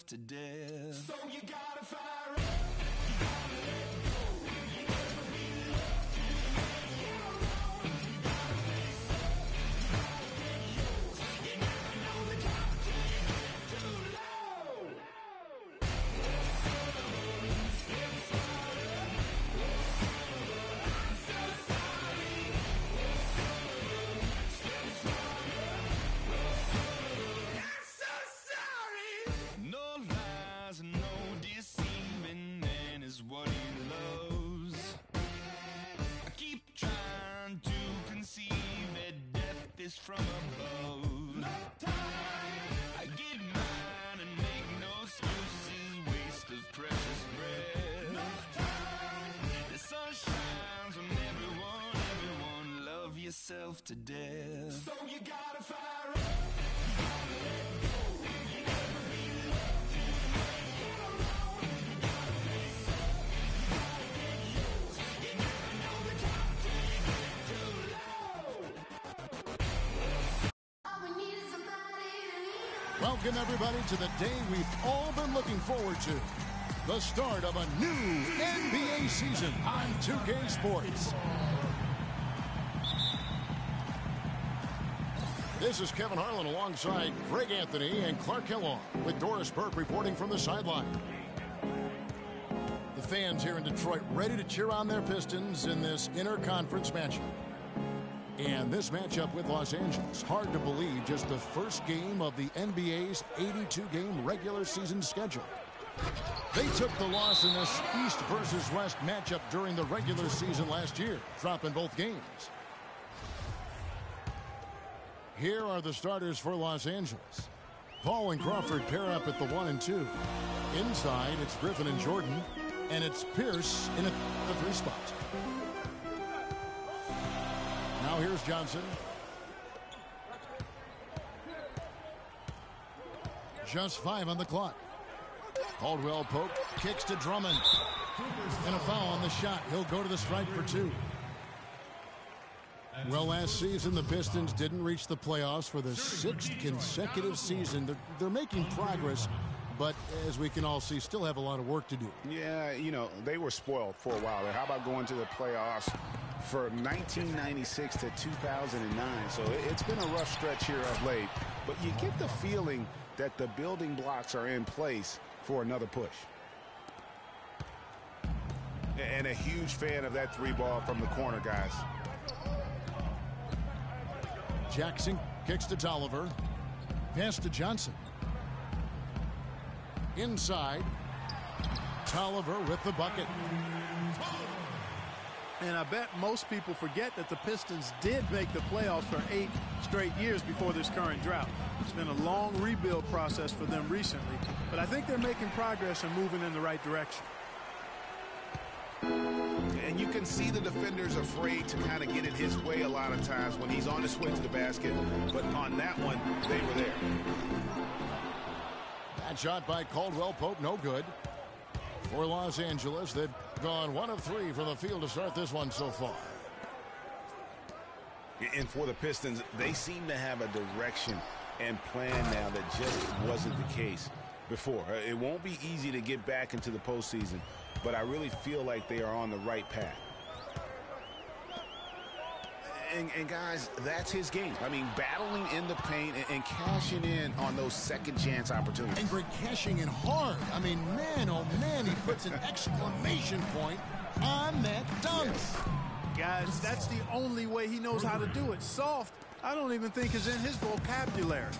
yourself to death. So you gotta fire up. What he loves. I keep trying to conceive that death is from above. No time. I get mine and make no excuses, waste of precious breath. No time. The sun shines on everyone, love yourself to death. So you gotta fire up. Welcome, everybody, to the day we've all been looking forward to. The start of a new NBA season on 2K Sports. This is Kevin Harlan alongside Greg Anthony and Clark Kellogg with Doris Burke reporting from the sideline. The fans here in Detroit ready to cheer on their Pistons in this interconference matchup. And this matchup with Los Angeles, hard to believe, just the first game of the NBA's 82-game regular season schedule. They took the loss in this East versus West matchup during the regular season last year, dropping both games. Here are the starters for Los Angeles. Paul and Crawford pair up at the 1 and 2. Inside, it's Griffin and Jordan, and it's Pierce in the 3 spot. Now here's Johnson. Just 5 on the clock. Caldwell Pope kicks to Drummond. And a foul on the shot. He'll go to the stripe for 2. Well, last season the Pistons didn't reach the playoffs for the 6th consecutive season. They're making progress, but as we can all see, still have a lot of work to do. Yeah, you know, they were spoiled for a while there. How about going to the playoffs for 1996 to 2009? So it's been a rough stretch here of late, but you get the feeling that the building blocks are in place for another push. And a huge fan of that 3-ball from the corner, guys. Jackson kicks to Tolliver. Pass to Johnson. Inside. Tolliver with the bucket. And I bet most people forget that the Pistons did make the playoffs for 8 straight years before this current drought. It's been a long rebuild process for them recently, but I think they're making progress and moving in the right direction. And you can see the defenders afraid to kind of get in his way a lot of times when he's on his way to the basket. But on that one, they were there. That shot by Caldwell Pope, no good. For Los Angeles, they've gone 1 of 3 from the field to start this one so far. And for the Pistons, they seem to have a direction and plan now that just wasn't the case before. It won't be easy to get back into the postseason, but I really feel like they are on the right path. And guys, that's his game. I mean, battling in the paint and cashing in on those second chance opportunities. And Greg, cashing in hard. I mean, man, oh man, he puts an exclamation point on that dunk. Yes. Guys, that's the only way he knows how to do it. Soft, I don't even think is in his vocabulary.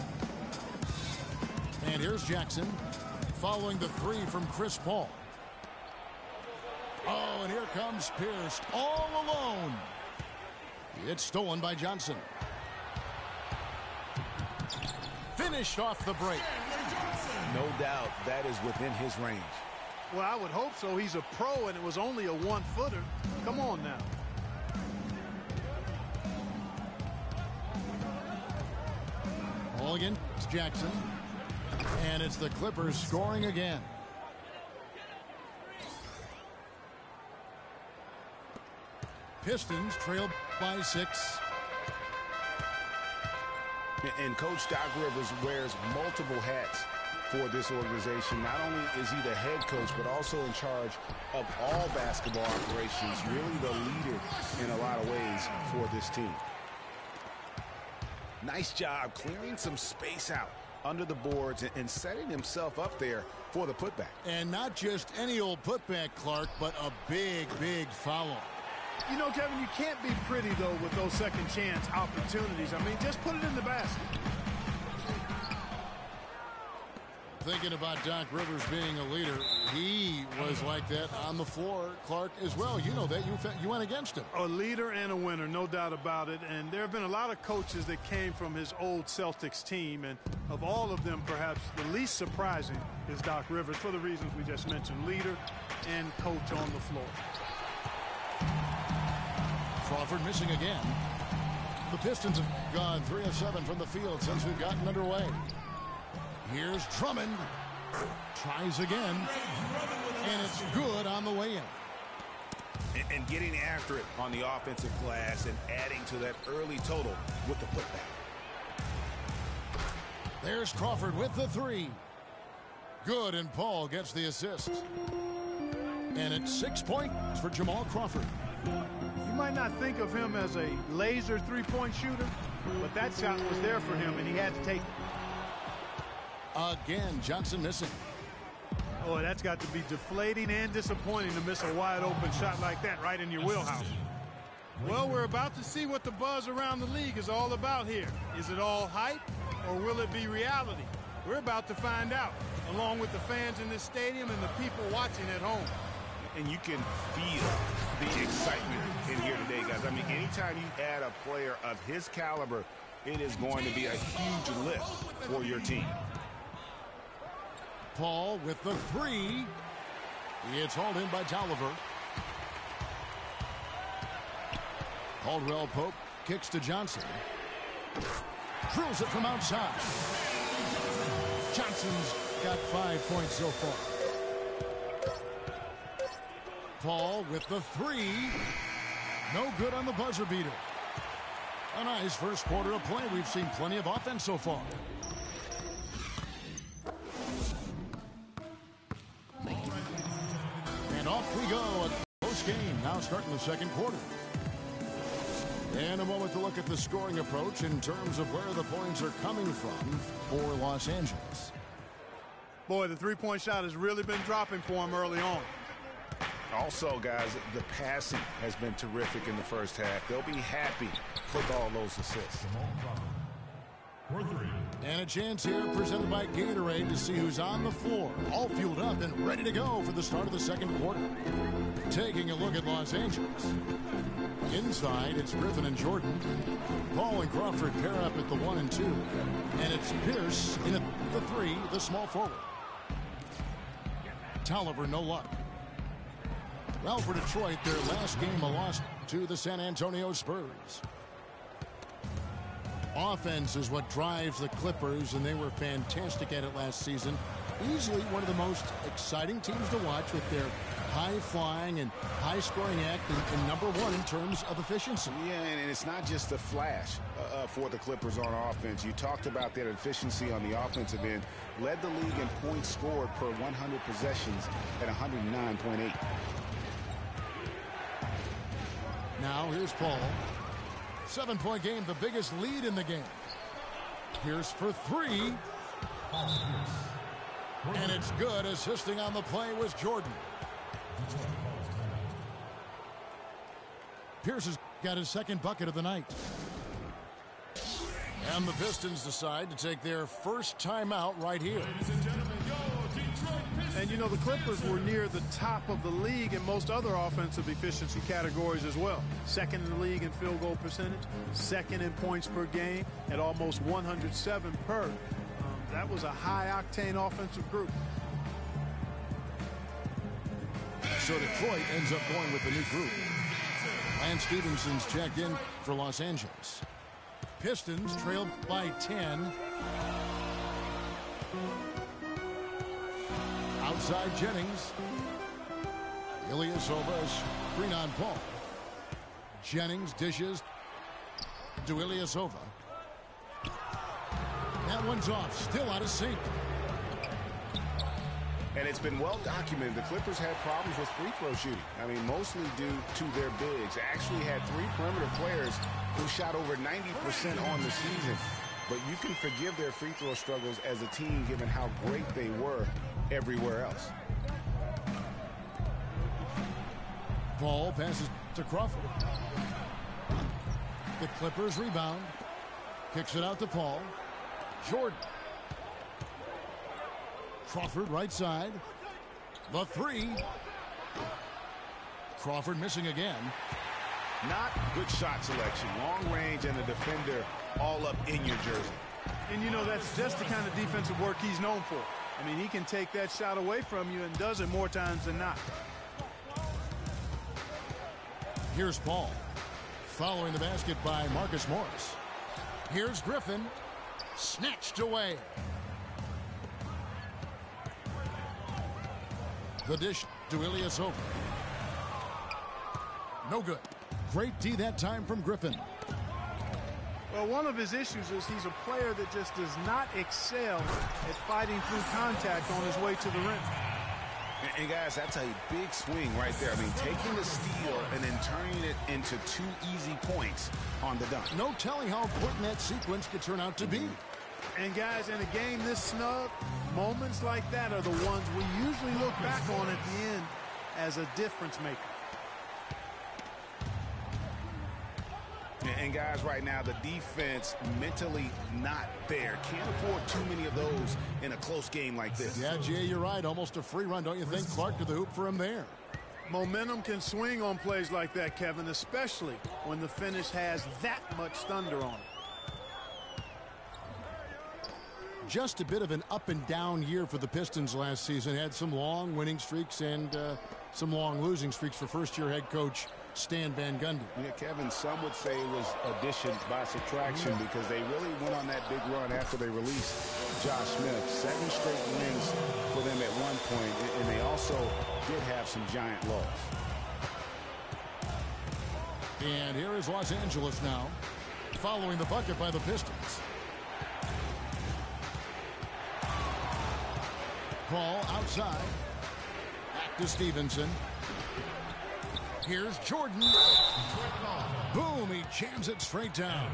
And here's Jackson following the 3 from Chris Paul. Oh, and here comes Pierce all alone. It's stolen by Johnson. Finished off the break. No doubt that is within his range. Well, I would hope so. He's a pro, and it was only a 1-footer. Come on now. Ball again. It's Jackson. And it's the Clippers scoring again. Pistons trail by 6. And Coach Doc Rivers wears multiple hats for this organization. Not only is he the head coach, but also in charge of all basketball operations, really the leader in a lot of ways for this team. Nice job clearing some space out under the boards and setting himself up there for the putback. And not just any old putback, Clark, but a big, big foul. You know, Kevin, you can't be pretty, though, with those second chance opportunities. I mean, just put it in the basket. Thinking about Doc Rivers being a leader, he was like that on the floor, Clark, as well. You know that. You went against him. A leader and a winner, no doubt about it. And there have been a lot of coaches that came from his old Celtics team. And of all of them, perhaps the least surprising is Doc Rivers for the reasons we just mentioned, leader and coach on the floor. Crawford missing again. The Pistons have gone 3 of 7 from the field since we've gotten underway. Here's Drummond. Tries again. And it's good on the way in. And getting after it on the offensive glass and adding to that early total with the putback. There's Crawford with the 3. Good, and Paul gets the assist. And it's 6 points for Jamal Crawford. You might not think of him as a laser three-point shooter, but that shot was there for him, and he had to take it. Again, Johnson missing. Oh, that's got to be deflating and disappointing to miss a wide-open shot like that right in your wheelhouse. Well, we're about to see what the buzz around the league is all about here. Is it all hype, or will it be reality? We're about to find out, along with the fans in this stadium and the people watching at home. And you can feel the excitement in here today, guys. I mean, anytime you add a player of his caliber, it is going to be a huge lift for your team. Paul with the 3. It's hauled in by Tolliver. Caldwell Pope kicks to Johnson. Drills it from outside. Johnson's got 5 points so far. Paul with the 3. No good on the buzzer beater. A nice first quarter of play. We've seen plenty of offense so far. And off we go at close game. Now starting the second quarter. And a moment to look at the scoring approach in terms of where the points are coming from for Los Angeles. Boy, the three-point shot has really been dropping for him early on. Also, guys, the passing has been terrific in the first half. They'll be happy with all those assists. And a chance here presented by Gatorade to see who's on the floor, all fueled up and ready to go for the start of the second quarter. Taking a look at Los Angeles. Inside, it's Griffin and Jordan. Paul and Crawford pair up at the 1 and 2. And it's Pierce in at the 3, the small forward. Tolliver, no luck. Well, for Detroit, their last game a loss to the San Antonio Spurs. Offense is what drives the Clippers, and they were fantastic at it last season. Easily one of the most exciting teams to watch with their high-flying and high-scoring act and number 1 in terms of efficiency. Yeah, and it's not just a flash for the Clippers on offense. You talked about their efficiency on the offensive end. Led the league in points scored per 100 possessions at 109.8. Now here's Paul. 7-point game, the biggest lead in the game. Pierce for 3. And it's good. Assisting on the play was Jordan. Pierce has got his second bucket of the night. And the Pistons decide to take their first timeout right here. And you know, the Clippers were near the top of the league in most other offensive efficiency categories as well. Second in the league in field goal percentage, second in points per game at almost 107 per. That was a high-octane offensive group. So Detroit ends up going with the new group. Lance Stephenson's checked in for Los Angeles. Pistons trailed by 10. Outside Jennings. Ilyasova screen on Paul. Jennings dishes to Ilyasova. That one's off. Still out of sync. And it's been well documented. The Clippers had problems with free throw shooting. I mean, mostly due to their bigs. Actually had 3 perimeter players who shot over 90% on the season. But you can forgive their free throw struggles as a team given how great they were everywhere else. Ball passes to Crawford. The Clippers rebound. Kicks it out to Paul. Jordan. Crawford right side. The 3. Crawford missing again. Not good shot selection. Long range and a defender all up in your jersey. And, you know, that's just the kind of defensive work he's known for. I mean, he can take that shot away from you and does it more times than not. Here's Paul. Following the basket by Marcus Morris. Here's Griffin. Snatched away. The dish to Ilyasova. No good. Great D that time from Griffin. Well, one of his issues is he's a player that just does not excel at fighting through contact on his way to the rim. And guys, that's a big swing right there. I mean, taking the steal and then turning it into 2 easy points on the dunk. No telling how important that sequence could turn out to be. And guys, in a game this snug, moments like that are the ones we usually look back on at the end as a difference maker. And guys, right now, the defense mentally not there. Can't afford too many of those in a close game like this. Yeah, Jay, you're right. Almost a free run, don't you think? Clark to the hoop for him there. Momentum can swing on plays like that, Kevin, especially when the finish has that much thunder on it. Just a bit of an up and down year for the Pistons last season. Had some long winning streaks and some long losing streaks for first-year head coach Stan Van Gundy. Yeah, Kevin, some would say it was addition by subtraction because they really went on that big run after they released Josh Smith. 7 straight wins for them at one point, and they also did have some giant lows. And here is Los Angeles now, following the bucket by the Pistons. Paul outside. Back to Stevenson. Here's Jordan. Boom, he jams it straight down.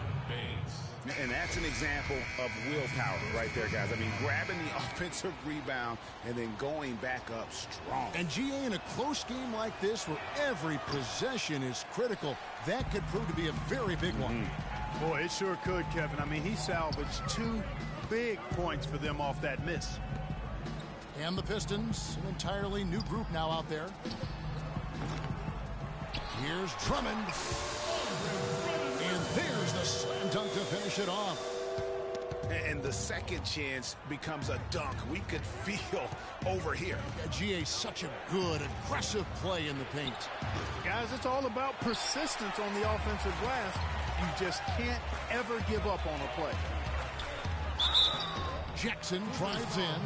And that's an example of willpower right there, guys. I mean, grabbing the offensive rebound and then going back up strong. And GA, in a close game like this where every possession is critical, that could prove to be a very big one. Boy, it sure could, Kevin. I mean, he salvaged 2 big points for them off that miss. And the Pistons, an entirely new group now out there. Here's Drummond. And there's the slam dunk to finish it off. And the second chance becomes a dunk. We could feel over here. GA, such a good, aggressive play in the paint. Guys, it's all about persistence on the offensive glass. You just can't ever give up on a play. Jackson drives in.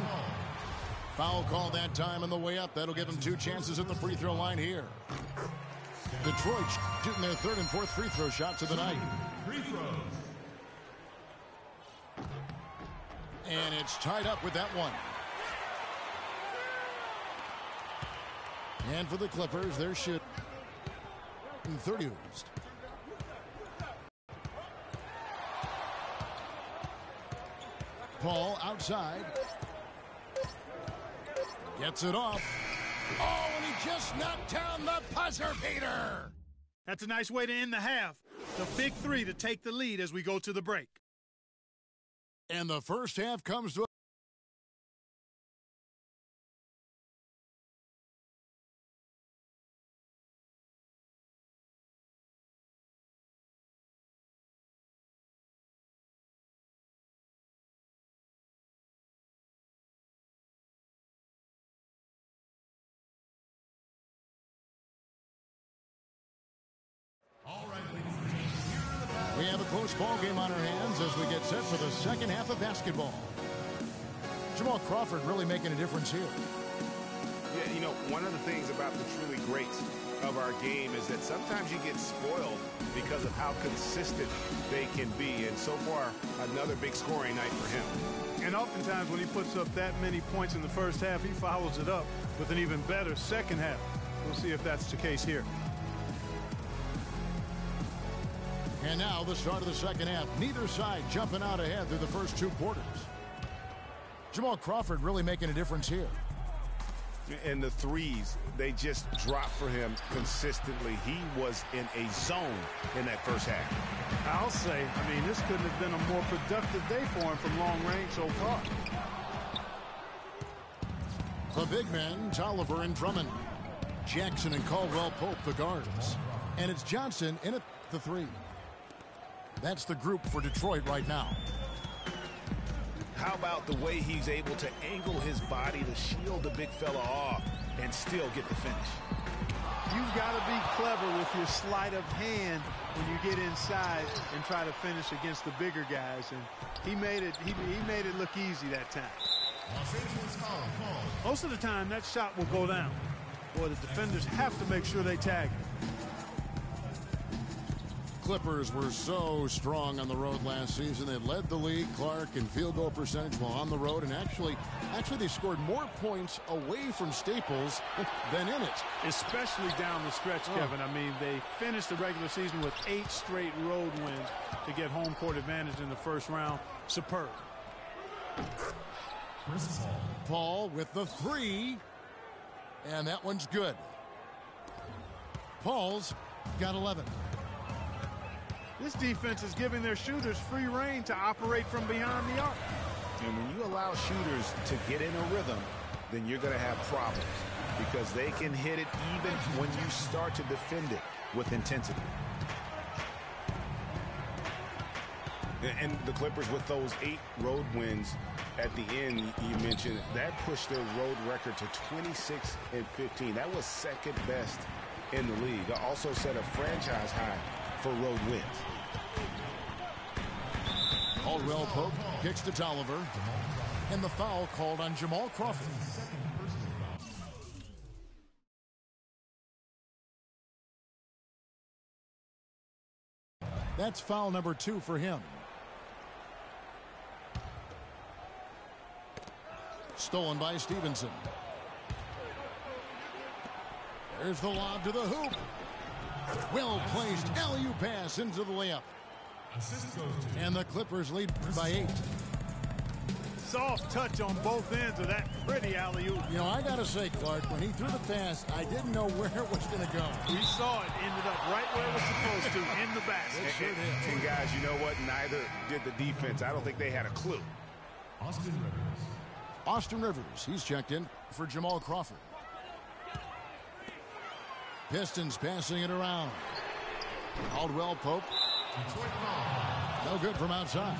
Foul call that time on the way up. That'll give him 2 chances at the free throw line here. Detroit shooting their 3rd and 4th free throw shots of the night. And it's tied up with that one. And for the Clippers, they're shooting 30. Paul outside. Gets it off. Oh, and he just knocked down the buzzer beater. That's a nice way to end the half. The big 3 to take the lead as we go to the break. And the first half comes to We have a close ball game on our hands as we get set for the second half of basketball. Jamal Crawford really making a difference here. Yeah, you know, one of the things about the truly greats of our game is that sometimes you get spoiled because of how consistent they can be. And so far, another big scoring night for him. And oftentimes when he puts up that many points in the first half, he follows it up with an even better second half. We'll see if that's the case here. And now the start of the second half. Neither side jumping out ahead through the first 2 quarters. Jamal Crawford really making a difference here. And the threes, they just dropped for him consistently. He was in a zone in that first half. I'll say, I mean, this couldn't have been a more productive day for him from long range so far. The big men, Tolliver and Drummond. Jackson and Caldwell Pope, the guards. And it's Johnson in at the 3. That's the group for Detroit right now. How about the way he's able to angle his body to shield the big fella off and still get the finish? You've got to be clever with your sleight of hand when you get inside and try to finish against the bigger guys. And he made it look easy that time. Most of the time, that shot will go down. Boy, the defenders have to make sure they tag him. Clippers were so strong on the road last season. They led the league, Clark, in field goal percentage while on the road. And actually they scored more points away from Staples than in it. Especially down the stretch, Kevin. I mean, they finished the regular season with 8 straight road wins to get home court advantage in the first round. Superb. Paul with the 3. And that one's good. Paul's got 11. This defense is giving their shooters free rein to operate from behind the arc. And when you allow shooters to get in a rhythm, then you're going to have problems because they can hit it even when you start to defend it with intensity. And the Clippers with those 8 road wins at the end, you mentioned, that pushed their road record to 26-15. That was second best in the league. Also set a franchise high for road wins. Caldwell Pope kicks to Tolliver. And the foul called on Jamal Crawford. That's foul number 2 for him. Stolen by Stevenson. There's the lob to the hoop. Well placed alley-oop pass into the layup. And the Clippers lead by 8. Soft touch on both ends of that pretty alley-oop. You know, I got to say, Clark, when he threw the pass, I didn't know where it was going to go. We saw it. Ended up right where it was supposed to, in the basket. And guys, you know what? Neither did the defense. I don't think they had a clue. Austin Rivers, he's checked in for Jamal Crawford. Pistons passing it around. Caldwell Pope. No good from outside.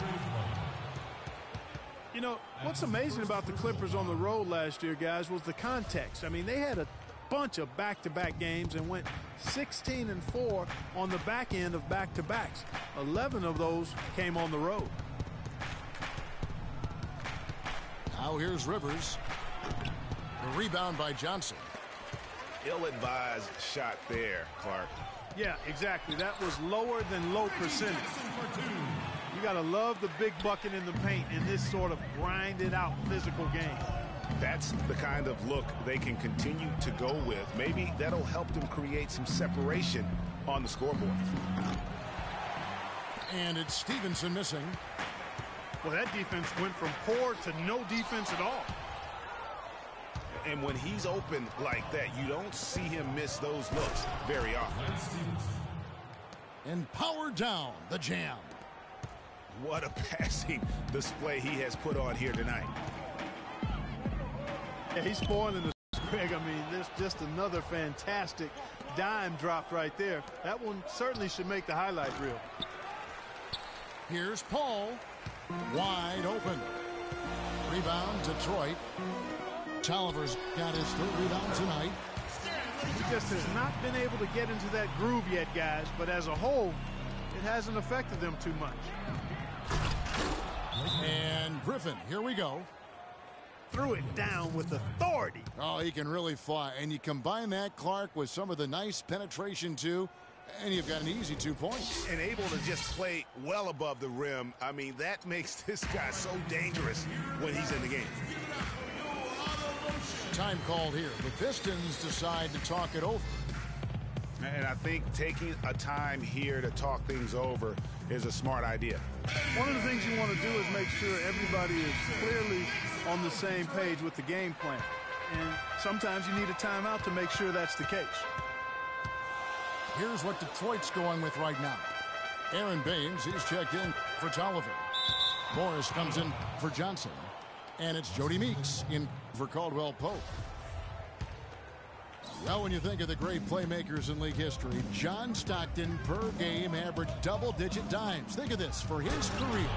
You know, what's amazing about the Clippers on the road last year, guys, was the context. I mean, they had a bunch of back-to-back games and went 16-4 on the back end of back-to-backs. 11 of those came on the road. Now here's Rivers. The rebound by Johnson. Ill-advised shot there, Clark. Yeah, exactly. That was lower than low percentage. You got to love the big bucket in the paint in this sort of grinded-out physical game. That's the kind of look they can continue to go with. Maybe that'll help them create some separation on the scoreboard. And it's Stevenson missing. Well, that defense went from poor to no defense at all. And when he's open like that, you don't see him miss those looks very often. And power down the jam. What a passing display he has put on here tonight. Yeah, he's spoiling the Greg. I mean, there's just another fantastic dime drop right there. That one certainly should make the highlight reel. Here's Paul. Wide open. Rebound, Detroit. Tolliver's got his 3rd rebound tonight. He just has not been able to get into that groove yet, guys. But as a whole, it hasn't affected them too much. And Griffin, here we go. threw it down with authority. Oh, he can really fly. And you combine that, Clark, with some of the nice penetration, too, and you've got an easy 2 points. And able to just play well above the rim. I mean, that makes this guy so dangerous when he's in the game. Time called here. The Pistons decide to talk it over. And I think taking a time here to talk things over is a smart idea. One of the things you want to do is make sure everybody is clearly on the same page with the game plan. And sometimes you need a timeout to make sure that's the case. Here's what Detroit's going with right now. Aaron Baines, he's checked in for Tolliver. Morris comes in for Johnson. And it's Jody Meeks in for Caldwell Pope. Well, when you think of the great playmakers in league history, John Stockton per game averaged double-digit dimes. Think of this. For his career,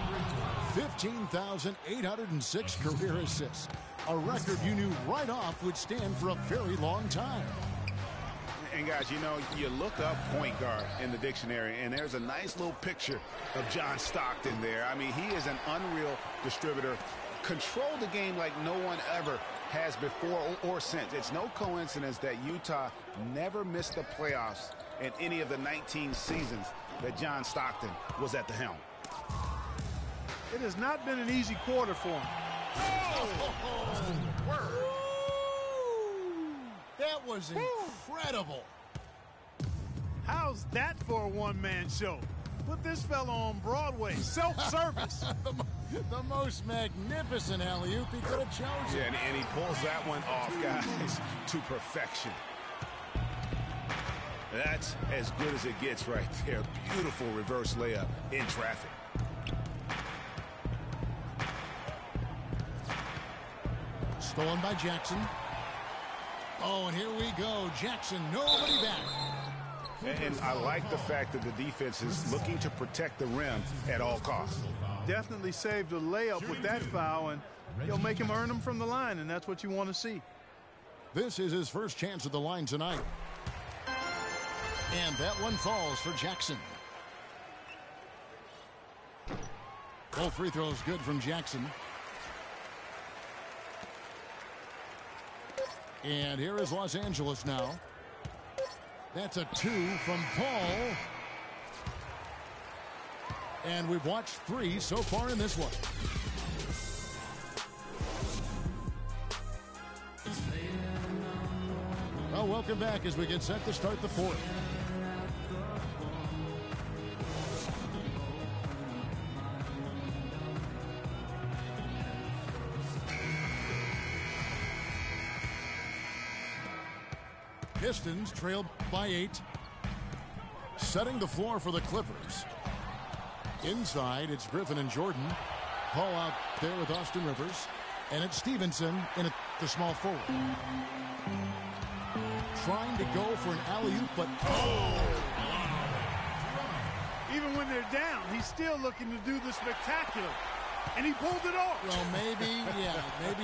15,806 career assists. A record you knew right off would stand for a very long time. And guys, you know, you look up point guard in the dictionary, and there's a nice little picture of John Stockton there. I mean, he is an unreal distributor. Control the game like no one ever has before or since. It's no coincidence that Utah never missed the playoffs in any of the 19 seasons that John Stockton was at the helm. It has not been an easy quarter for him. That was incredible. How's that for a one-man show? Put this fella on Broadway. Self-service. The most magnificent alley-oop he could have chosen. Yeah, and he pulls that one off, guys, to perfection. That's as good as it gets right there. Beautiful reverse layup in traffic. Stolen by Jackson. Oh, and here we go. Jackson, nobody back. And I like the fact that the defense is looking to protect the rim at all costs. Definitely saved a layup with that foul, and he'll make him earn them from the line, and that's what you want to see. This is his first chance at the line tonight. And that one falls for Jackson. Both free throws good from Jackson. And here is Los Angeles now. That's a 2 from Paul. And we've watched 3 so far in this one. Well, welcome back as we get set to start the fourth. Pistons trailed by 8. Setting the floor for the Clippers. Inside, it's Griffin and Jordan. Paul out there with Austin Rivers. And it's Stevenson in at the small forward. Trying to go for an alley-oop, but Even when they're down, he's still looking to do the spectacular. And he pulled it off. Well, maybe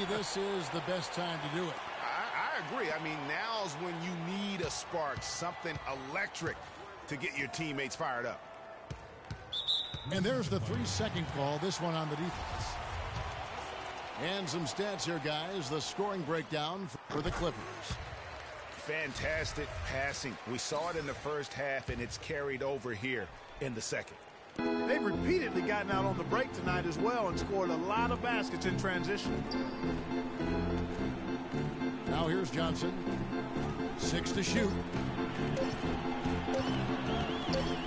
this is the best time to do it. I agree. I mean, now's when you need a spark, something electric to get your teammates fired up. And there's the 3-second call, this one on the defense. And some stats here, guys. The scoring breakdown for the Clippers. Fantastic passing. We saw it in the first half, and it's carried over here in the second. They've repeatedly gotten out on the break tonight as well and scored a lot of baskets in transition. Now here's Johnson. 6 to shoot.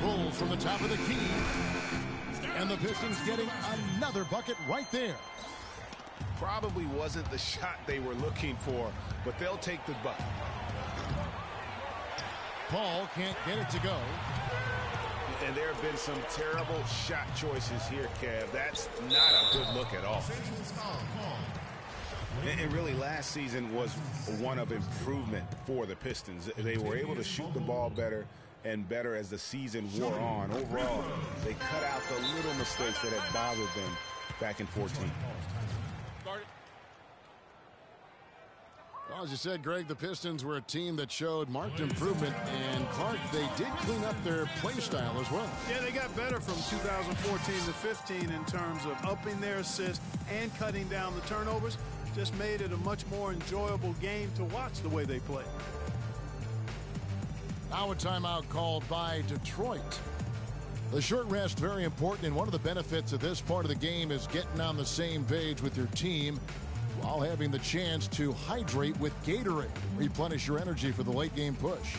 Bulls from the top of the key. And the Pistons getting another bucket right there. Probably wasn't the shot they were looking for, but they'll take the bucket. Paul can't get it to go. And there have been some terrible shot choices here, Kev. That's not a good look at all. And really, last season was one of improvement for the Pistons. They were able to shoot the ball better and better as the season wore on. Overall, they cut out the little mistakes that had bothered them back in 14. Well, as you said, Greg, the Pistons were a team that showed marked improvement. And, Clark, they did clean up their play style as well. Yeah, they got better from 2014 to 15 in terms of upping their assists and cutting down the turnovers. Just made it a much more enjoyable game to watch the way they play. Now a timeout called by Detroit. The short rest, very important, and one of the benefits of this part of the game is getting on the same page with your team while having the chance to hydrate with Gatorade. Replenish your energy for the late game push.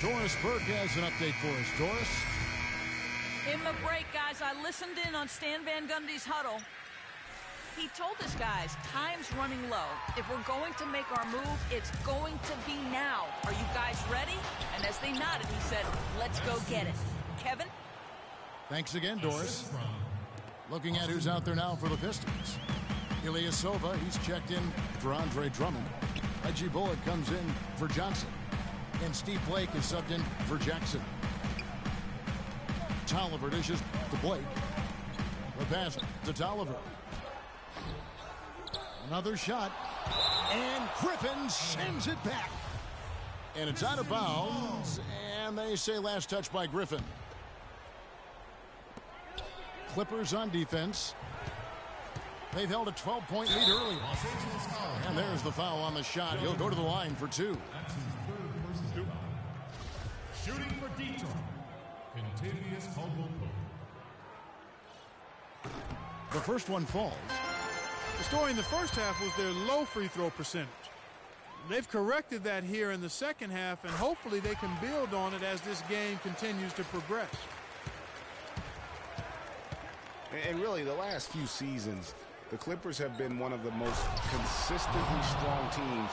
Doris Burke has an update for us. Doris? In the break, guys, I listened in on Stan Van Gundy's huddle. He told us guys, time's running low. If we're going to make our move, it's going to be now. Are you guys ready? And as they nodded, he said, let's go get it. Kevin? Thanks again, Doris. Looking at who's out there now for the Pistons. Ilyasova, he's checked in for Andre Drummond. Reggie Bullock comes in for Johnson. And Steve Blake is subbed in for Jackson. Tolliver dishes to Blake. The pass to Tolliver. Another shot. And Griffin sends it back. And it's out of bounds. And they say last touch by Griffin. Clippers on defense. They've held a 12-point lead earlier. And there's the foul on the shot. He'll go to the line for two. Shooting for Detroit, Kentavious Caldwell-Pope. The first one falls. The story in the first half was their low free throw percentage. They've corrected that here in the second half, and hopefully they can build on it as this game continues to progress. And really, the last few seasons, the Clippers have been one of the most consistently strong teams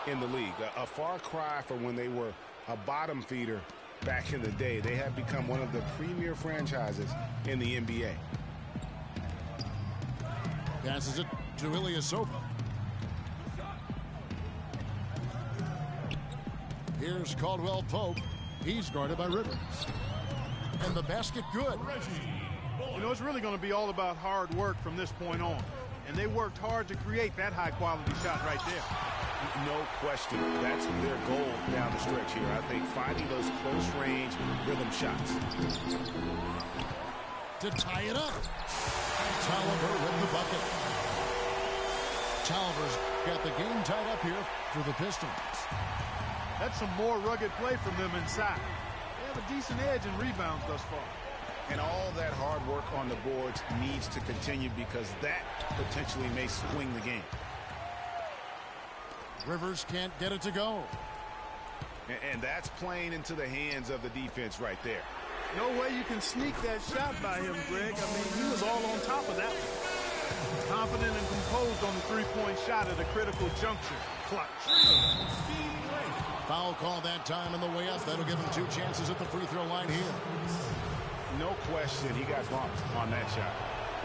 in the league. A far cry from when they were a bottom feeder back in the day. They have become one of the premier franchises in the NBA. Passes it to Ilyasova. Here's Caldwell-Pope. He's guarded by Rivers. And the basket good. You know, it's really going to be all about hard work from this point on. And they worked hard to create that high-quality shot right there. No question. That's their goal down the stretch here. I think finding those close-range rhythm shots. To tie it up. Tolliver with the bucket. Tolliver's got the game tied up here for the Pistons. That's some more rugged play from them inside. They have a decent edge in rebounds thus far. And all that hard work on the boards needs to continue because that potentially may swing the game. Rivers can't get it to go. And that's playing into the hands of the defense right there. No way you can sneak that shot by him, Greg. I mean, he was all on top of that one. Confident and composed on the three-point shot at a critical juncture. Clutch. Foul call that time on the way up. That'll give him two chances at the free throw line here. No question he got bumped on that shot.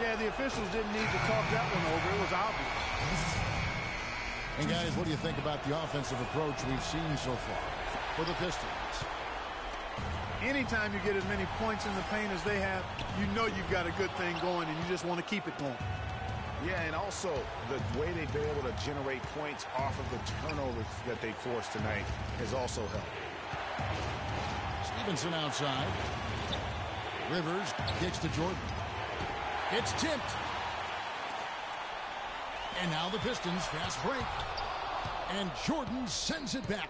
Yeah, the officials didn't need to talk that one over. It was obvious. And guys, what do you think about the offensive approach we've seen so far for the Pistons? Anytime you get as many points in the paint as they have, you know you've got a good thing going and you just want to keep it going. Yeah, and also the way they've been able to generate points off of the turnovers that they forced tonight has also helped. Stevenson outside. Rivers gets to Jordan. It's tipped. And now the Pistons fast break. And Jordan sends it back.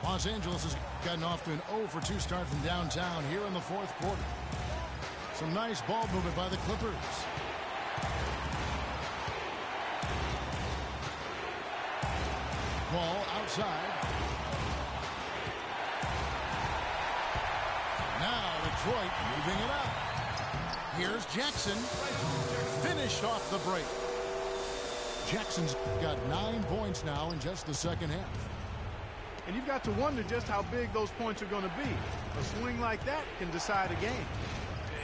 Los Angeles has gotten off to an 0-for-2 start from downtown here in the fourth quarter. Some nice ball movement by the Clippers. Ball outside. Now Detroit moving it up. Here's Jackson. Finished off the break. Jackson's got 9 points now in just the second half. And you've got to wonder just how big those points are going to be. A swing like that can decide a game.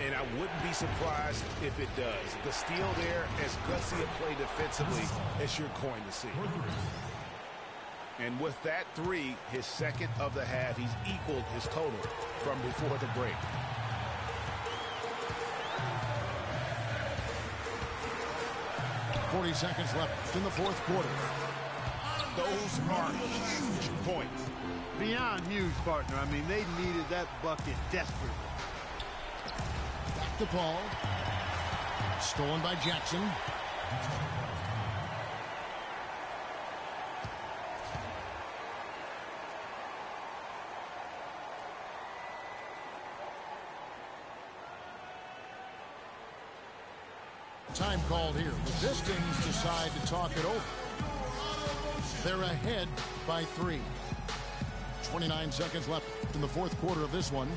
And I wouldn't be surprised if it does. The steal there, as gutsy a play defensively as you're going to see. And with that three, his second of the half, he's equaled his total from before the break. .40 seconds left in the fourth quarter. Those are huge points. Beyond huge, partner. I mean, they needed that bucket desperately. Back to Paul. Stolen by Jackson. Time called here. The Pistons decide to talk it over. They're ahead by 3. 29 seconds left in the fourth quarter of this one.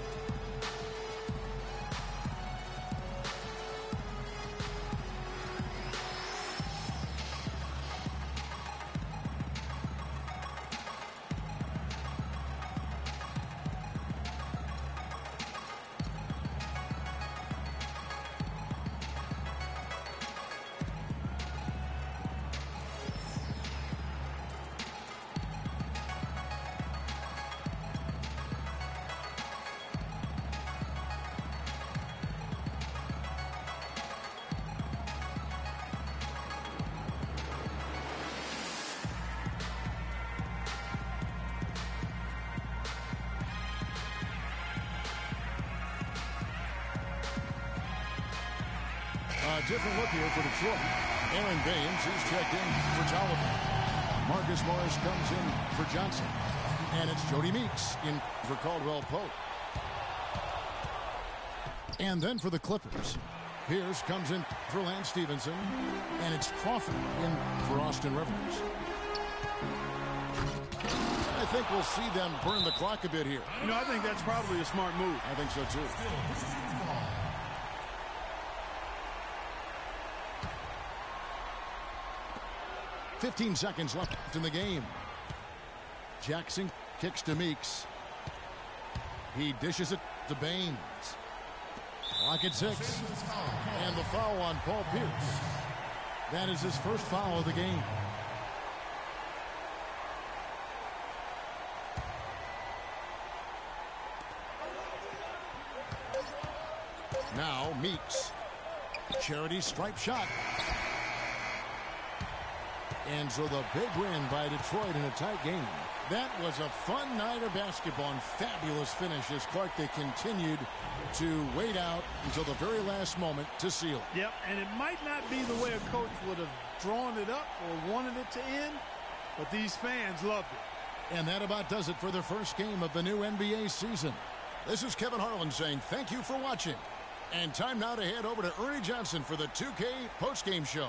Different look here for Detroit. Aaron Baines, he's checked in for Tolliver. Marcus Morris comes in for Johnson. And it's Jody Meeks in for Caldwell Pope. And then for the Clippers, Pierce comes in for Lance Stevenson. And it's Crawford in for Austin Rivers. I think we'll see them burn the clock a bit here. You know, I think that's probably a smart move. I think so, too. 15 seconds left in the game. Jackson kicks to Meeks. He dishes it to Baines. Clock at 6. And the foul on Paul Pierce. That is his first foul of the game. Now Meeks. Charity stripe shot. And so the big win by Detroit in a tight game. That was a fun night of basketball and fabulous finish as Clark, they continued to wait out until the very last moment to seal it. Yep, and it might not be the way a coach would have drawn it up or wanted it to end, but these fans loved it. And that about does it for the first game of the new NBA season. This is Kevin Harlan saying thank you for watching. And time now to head over to Ernie Johnson for the 2K postgame show.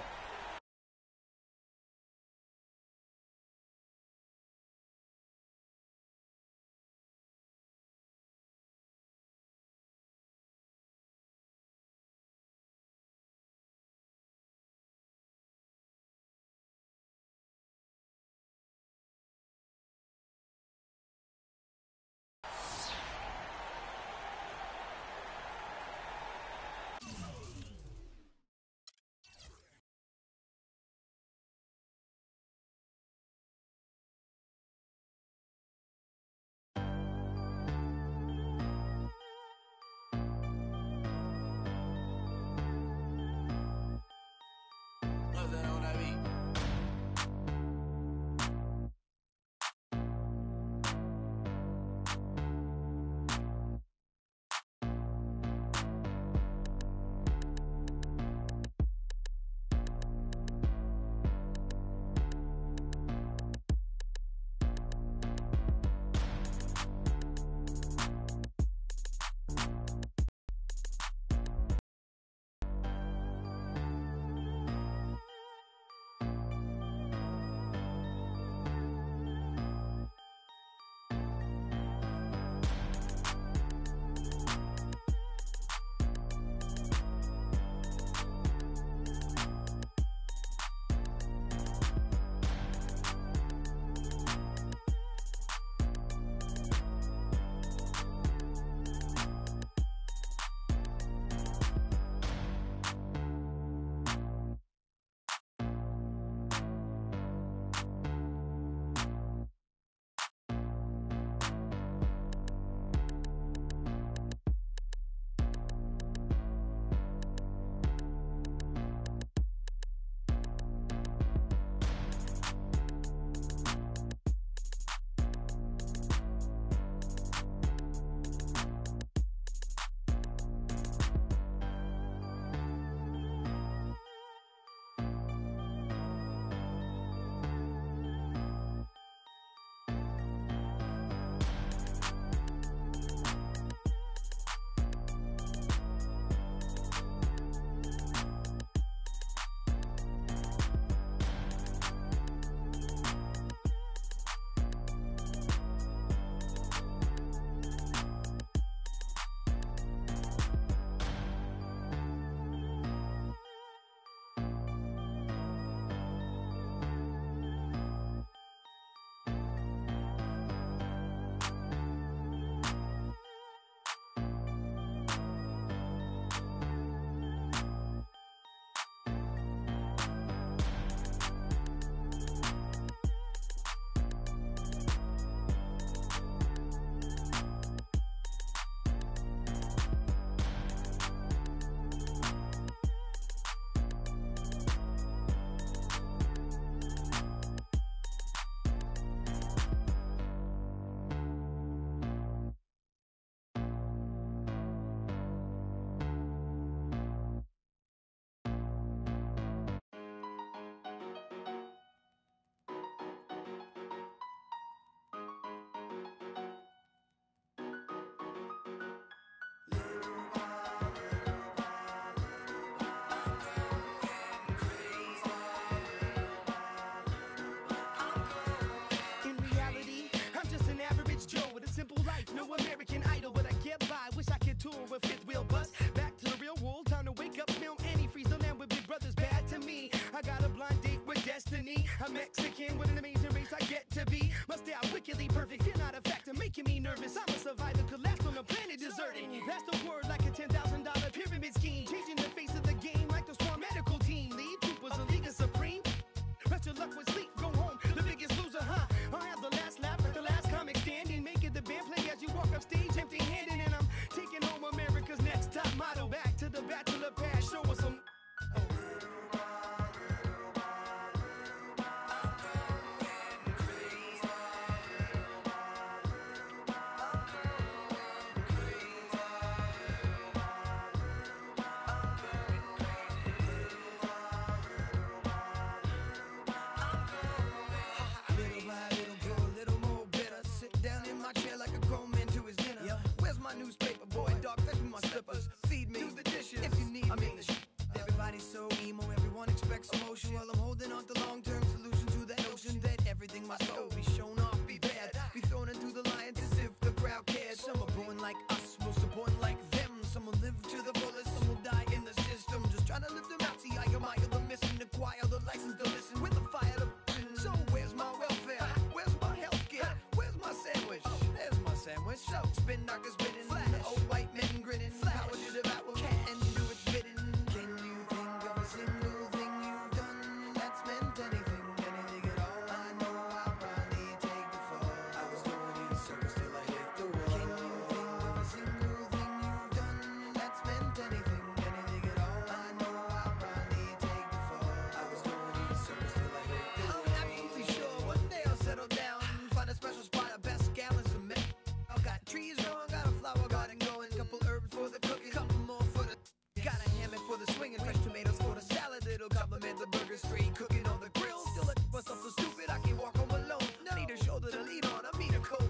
Rex emotion while I'm holding on to long-term solution to that notion that everything must go, be shown off, be bad, be thrown into the lions as if the crowd cared. Some are born like us, most are born like them. Some will live to the fullest, some will die in the system. Just trying to live them out, see I admire the missing, acquire the license to listen with the fire to. So where's my welfare? Where's my healthcare? Where's my sandwich? There's my sandwich. So spin doctors spinning, old white men grinning. Power to devour cat and do its bidding. Can you think of a single thing you've done that's meant anything, anything at all? I know I'll probably take the fall. I was going in circles till I hit the wall. Can you think of a single thing you've done that's meant anything, anything at all? I know I'll probably take the fall. I was going in circles till I hit the wall. I'm absolutely sure one day I'll settle down, find a special spot, a best gallons of milk. I've got trees growing, got a flower garden going, couple herbs for the cooking, couple more for the. Got a hammock for the swinging, fresh tomatoes for the salad, it'll compliment the burger, straight cooking on the grill. Still at myself so stupid, I can't walk home alone. No. Need a shoulder to lean on, I need a coat.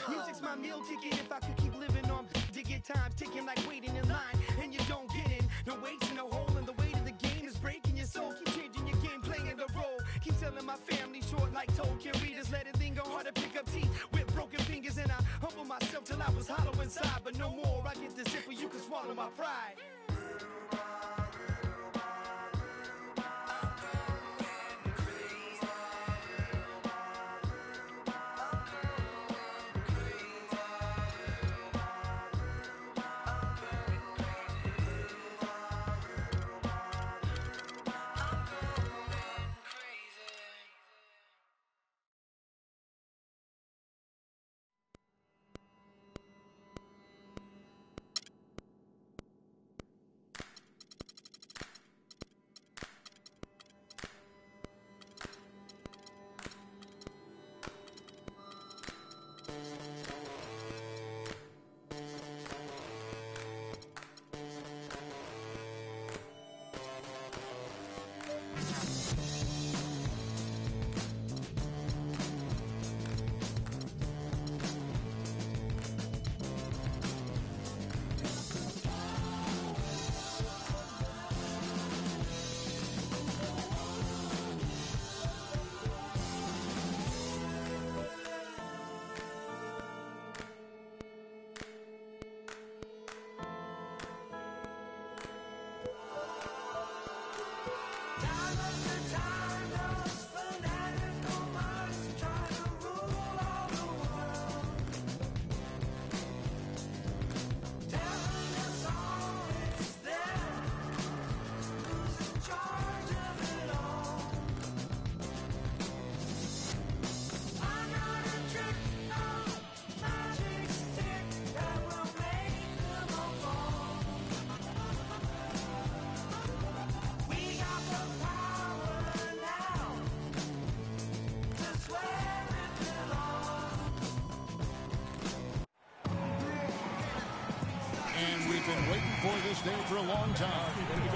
Music's my meal ticket. If I could keep living on, to get time ticking like waiting in line, and you don't get in. No weights, no hole in the weight of the game is breaking your soul. Keep changing your game, playing the role. Keep telling my family short like Tolkien readers. Let it linger hard to pick up teeth with broken fingers, and I humble myself till I was hollow inside. But no more, I get the zipper, you can swallow my pride. Been waiting for this day for a long time.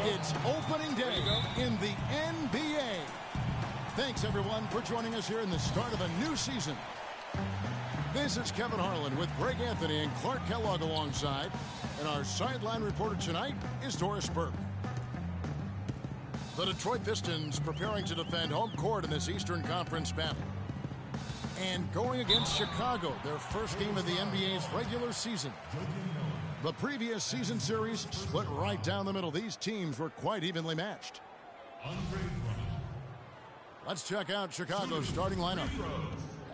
It's opening day in the NBA. Thanks, everyone, for joining us here in the start of a new season. This is Kevin Harlan with Greg Anthony and Clark Kellogg alongside. And our sideline reporter tonight is Doris Burke. The Detroit Pistons preparing to defend home court in this Eastern Conference battle. And going against Chicago, their first game of the NBA's regular season. The previous season series split right down the middle. These teams were quite evenly matched. Let's check out Chicago's starting lineup.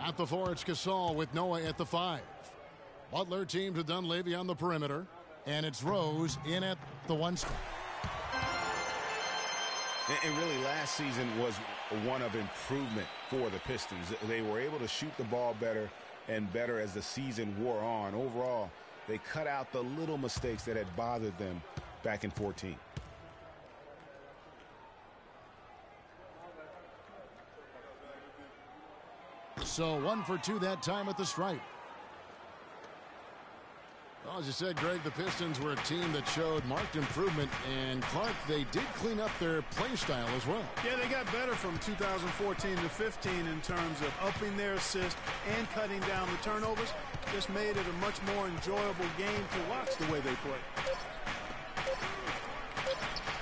At the 4, it's Gasol with Noah at the 5. Butler teams with Dunleavy on the perimeter. And it's Rose in at the 1 spot. And really, last season was one of improvement for the Pistons. They were able to shoot the ball better and better as the season wore on. Overall, they cut out the little mistakes that had bothered them back in 14. So 1 for 2 that time at the stripe. Well, as you said, Greg, the Pistons were a team that showed marked improvement. And, Clark, they did clean up their play style as well. Yeah, they got better from 2014 to 15 in terms of upping their assist and cutting down the turnovers. Just made it a much more enjoyable game to watch the way they play.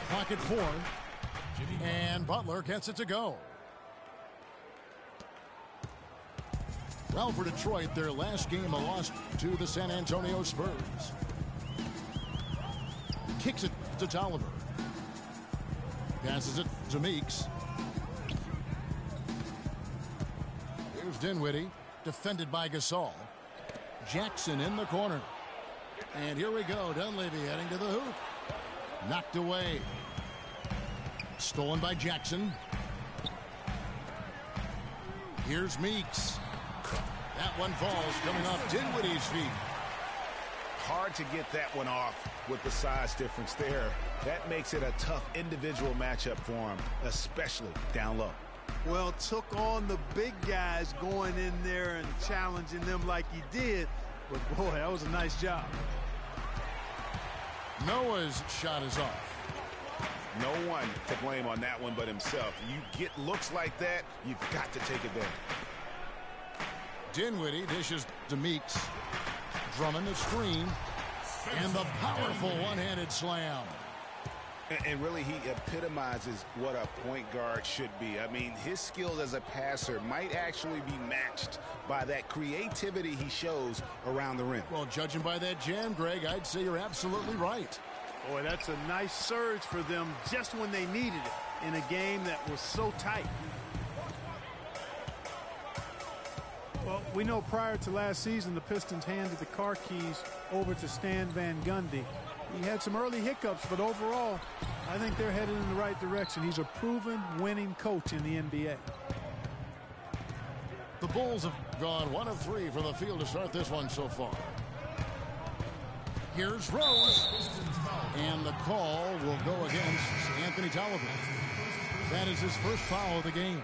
Pocket 4. And Butler gets it to go. Well, for Detroit, their last game a loss to the San Antonio Spurs. Kicks it to Tolliver. Passes it to Meeks. Here's Dinwiddie, defended by Gasol. Jackson in the corner. And here we go. Dunleavy heading to the hoop. Knocked away. Stolen by Jackson. Here's Meeks. That one falls, coming off Dinwiddie's feet. Hard to get that one off with the size difference there. That makes it a tough individual matchup for him, especially down low. Well, took on the big guys going in there and challenging them like he did. But, boy, that was a nice job. Noah's shot is off. No one to blame on that one but himself. You get looks like that, you've got to take advantage. Dinwiddie dishes to Meeks. Drummond the screen. And the powerful one-handed slam. And really, he epitomizes what a point guard should be. I mean, his skills as a passer might actually be matched by that creativity he shows around the rim. Well, judging by that jam, Greg, I'd say you're absolutely right. Boy, that's a nice surge for them just when they needed it in a game that was so tight. Well, we know prior to last season, the Pistons handed the car keys over to Stan Van Gundy. He had some early hiccups, but overall, I think they're headed in the right direction. He's a proven winning coach in the NBA. The Bulls have gone 1 of 3 from the field to start this one so far. Here's Rose. And the call will go against Anthony Tolliver. That is his first foul of the game.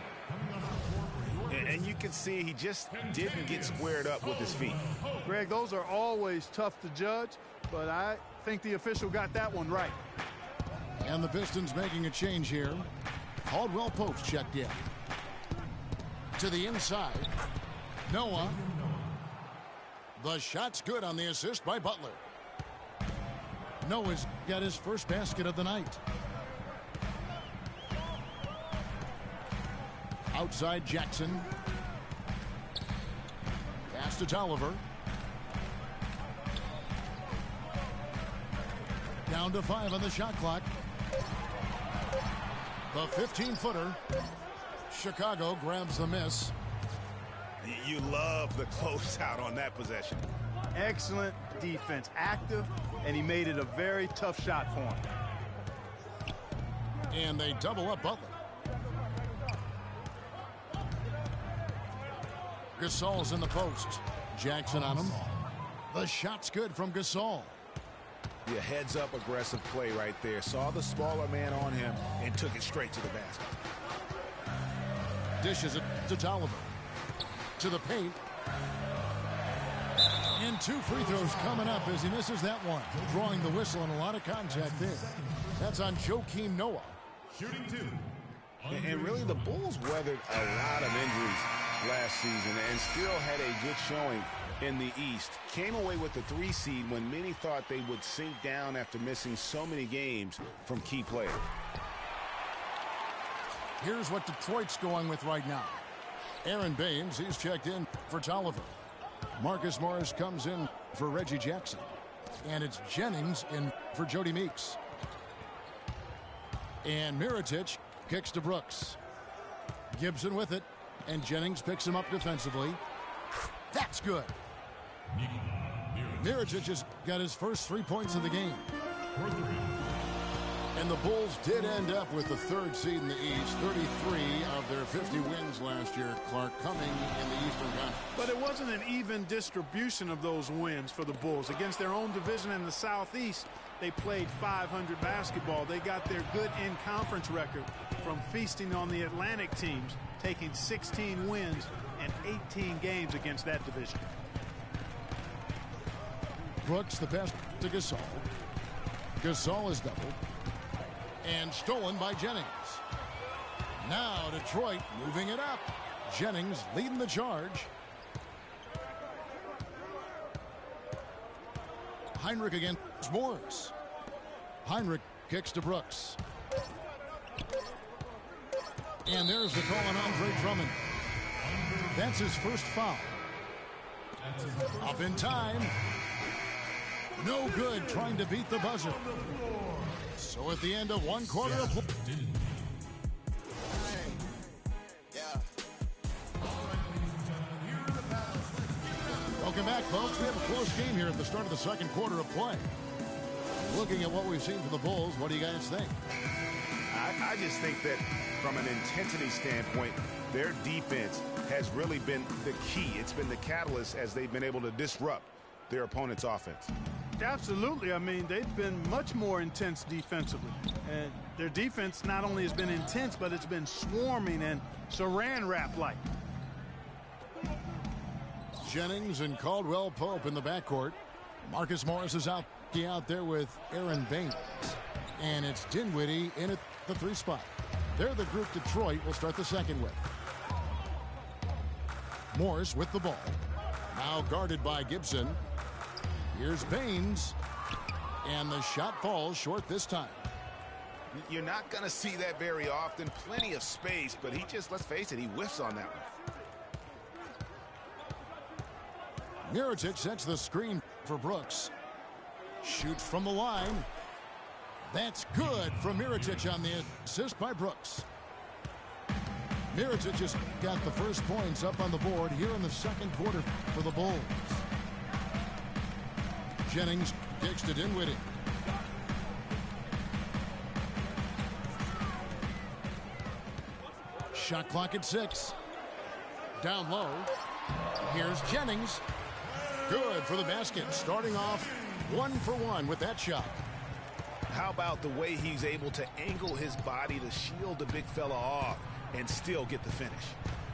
And you can see he just didn't get squared up with his feet. Greg, those are always tough to judge, but I think the official got that one right. And the Pistons making a change here. Caldwell Pope checked in. To the inside. Noah. The shot's good on the assist by Butler. Noah's got his first basket of the night. Outside Jackson. Pass to Tolliver. Down to 5 on the shot clock. The 15-footer. Chicago grabs the miss. You love the closeout on that possession. Excellent defense. Active, and he made it a very tough shot for him. And they double up Butler. Gasol's in the post. Jackson on him. The shot's good from Gasol. Yeah, heads up aggressive play right there. Saw the smaller man on him and took it straight to the basket. Dishes it to Tolliver. To the paint. And 2 free throws coming up as he misses that one. Drawing the whistle and a lot of contact there. That's on Joakim Noah. Shooting 2. And really, the Bulls weathered a lot of injuries last season and still had a good showing in the East. Came away with the 3 seed when many thought they would sink down after missing so many games from key players. Here's what Detroit's going with right now. Aaron Baines, he's checked in for Tolliver. Marcus Morris comes in for Reggie Jackson. And it's Jennings in for Jody Meeks. And Mirotic kicks to Brooks. Gibson with it. And Jennings picks him up defensively. That's good. Mirotic has got his first 3 points of the game. And the Bulls did end up with the 3rd seed in the East. 33 of their 50 wins last year, Clark, coming in the Eastern Conference. But it wasn't an even distribution of those wins for the Bulls. Against their own division in the Southeast, they played .500 basketball. They got their good in-conference record from feasting on the Atlantic teams, taking 16 wins and 18 games against that division. Brooks, the pass to Gasol. Gasol is doubled. And stolen by Jennings. Now Detroit moving it up. Jennings leading the charge. Heinrich against Morris. Heinrich kicks to Brooks. And there's the call on Andre Drummond. That's his first foul. Up in time. No good trying to beat the buzzer. So at the end of one quarter of play. Welcome back, folks. We have a close game here at the start of the second quarter of play. Looking at what we've seen from the Bulls, what do you guys think? I just think that from an intensity standpoint, their defense has really been the key. It's been the catalyst as they've been able to disrupt their opponent's offense. Absolutely. I mean, they've been much more intense defensively. And their defense not only has been intense, but it's been swarming and saran wrap-like. Jennings and Caldwell Pope in the backcourt. Marcus Morris is out there with Aaron Baines. And it's Dinwiddie in at the 3 spot. They're the group Detroit will start the second with. Morris with the ball. Now guarded by Gibson. Here's Baines. And the shot falls short this time. You're not going to see that very often. Plenty of space, but he just, let's face it, he whiffs on that one. Mirotic sets the screen for Brooks. Shoots from the line. That's good from Mirotic on the assist by Brooks. Mirotic just got the first points up on the board here in the second quarter for the Bulls. Jennings kicks to Dinwiddie. Shot clock at 6. Down low. Here's Jennings. Good for the basket. Starting off 1 for 1 with that shot. How about the way he's able to angle his body to shield the big fella off and still get the finish?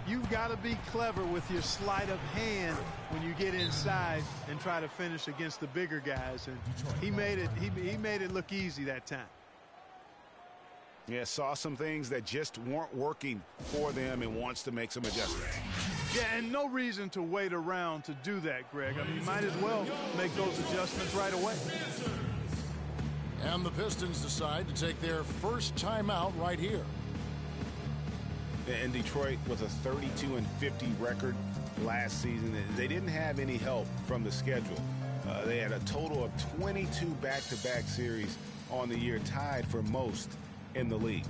You've got to be clever with your sleight of hand when you get inside and try to finish against the bigger guys. And he made it look easy that time. Yeah, saw some things that just weren't working for them and wants to make some adjustments. Yeah, and no reason to wait around to do that, Greg. I mean, you might as well make those adjustments right away. And the Pistons decide to take their first timeout right here. And Detroit with a 32-50 record last season. They didn't have any help from the schedule. They had a total of 22 back-to-back series on the year, tied for most in the league.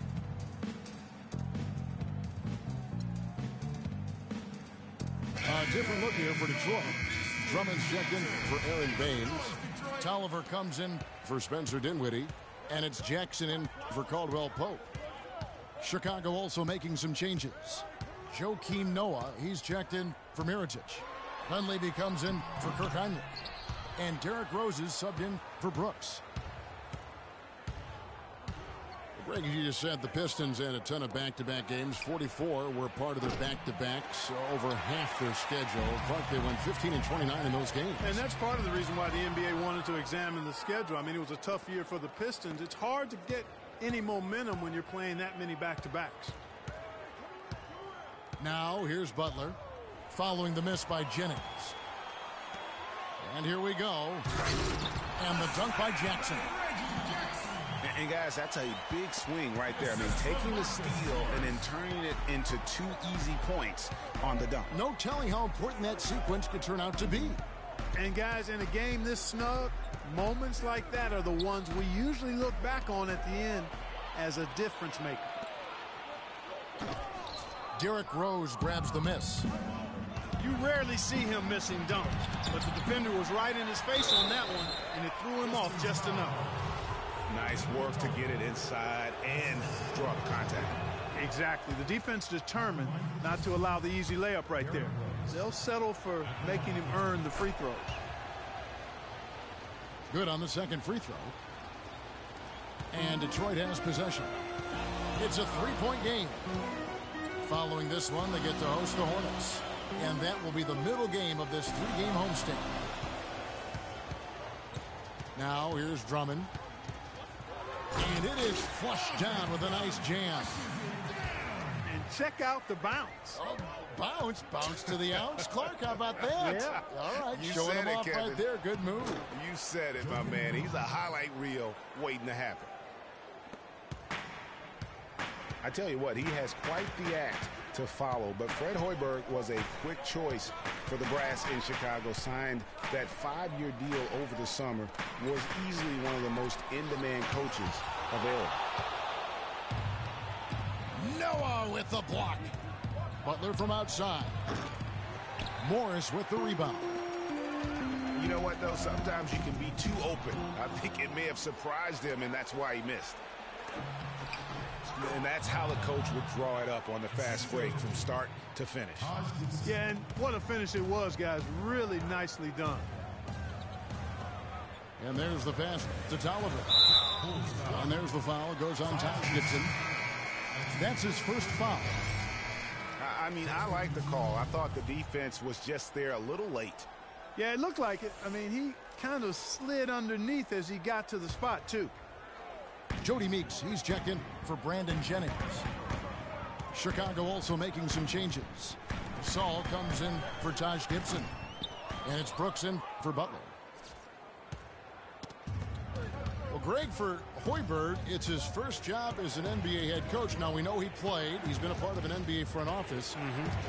A different look here for Detroit. Drummond's checked in for Aaron Baines. Tolliver comes in for Spencer Dinwiddie. And it's Jackson in for Caldwell Pope. Chicago also making some changes. Joakim Noah, he's checked in for Mirotic. Dunleavy comes in for Kirk Heinrich. And Derrick Rose is subbed in for Brooks. Greg, as you just said, the Pistons had a ton of back-to-back games. 44 were part of their back-to-backs, over half their schedule. Clark, they went 15 and 29 in those games. And that's part of the reason why the NBA wanted to examine the schedule. I mean, it was a tough year for the Pistons. It's hard to get any momentum when you're playing that many back-to-backs. Now, here's Butler, following the miss by Jennings. And here we go. And the dunk by Jackson. And guys, that's a big swing right there. I mean, taking the steal and then turning it into 2 easy points on the dunk. No telling how important that sequence could turn out to be. And guys, in a game this snug, moments like that are the ones we usually look back on at the end as a difference maker. Derrick Rose grabs the miss. You rarely see him missing dunks, but the defender was right in his face on that one, and it threw him off just enough. Nice work to get it inside and draw contact. Exactly. The defense determined not to allow the easy layup right there. They'll settle for making him earn the free throws. Good on the second free throw. And Detroit has possession. It's a 3-point game. Following this one, they get to host the Hornets. And that will be the middle game of this 3-game homestand. Now, here's Drummond. And it is flushed down with a nice jam. And check out the bounce. Oh, bounce to the ounce. Clark, how about that? Yeah. All right, You showing said him it, off Kevin. right there. Good move. You said it, my man. He's a highlight reel waiting to happen. I tell you what, he has quite the act to follow. But Fred Hoiberg was a quick choice for the brass in Chicago. Signed that 5-year deal over the summer. Was easily one of the most in-demand coaches available. Noah with the block. Butler from outside. Morris with the rebound. You know what, though? Sometimes you can be too open. I think it may have surprised him, and that's why he missed. And that's how the coach would draw it up on the fast break from start to finish. Yeah, and what a finish it was, guys. Really nicely done. And there's the pass to Tolliver. And there's the foul. It goes on Taj Gibson. That's his first foul. I mean, I like the call. I thought the defense was just there a little late. Yeah, it looked like it. I mean, he kind of slid underneath as he got to the spot, too. Jody Meeks, he's checked in for Brandon Jennings. Chicago also making some changes. Saul comes in for Taj Gibson. And it's Brooks in for Butler. Well, Greg, for Hoiberg, it's his first job as an NBA head coach. Now, we know he played. He's been a part of an NBA front office.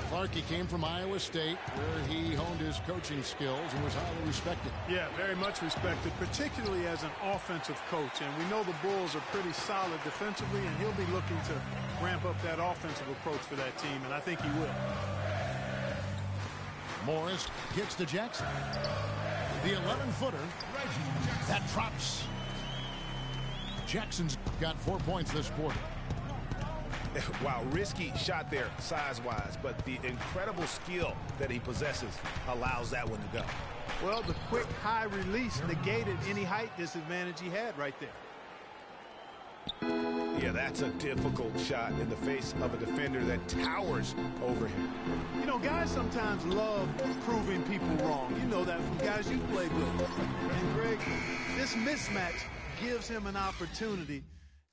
Clark, he came from Iowa State, where he honed his coaching skills and was highly respected. Yeah, very much respected, particularly as an offensive coach. And we know the Bulls are pretty solid defensively, and he'll be looking to ramp up that offensive approach for that team, and I think he will. Morris kicks to Jackson. The 11-footer. That drops. Jackson's got 4 points this quarter. Wow, risky shot there size-wise, but the incredible skill that he possesses allows that one to go. Well, the quick high release negated any height disadvantage he had right there. Yeah, that's a difficult shot in the face of a defender that towers over him. You know, guys sometimes love proving people wrong. You know that from guys you've played with. And, Greg, this mismatch gives him an opportunity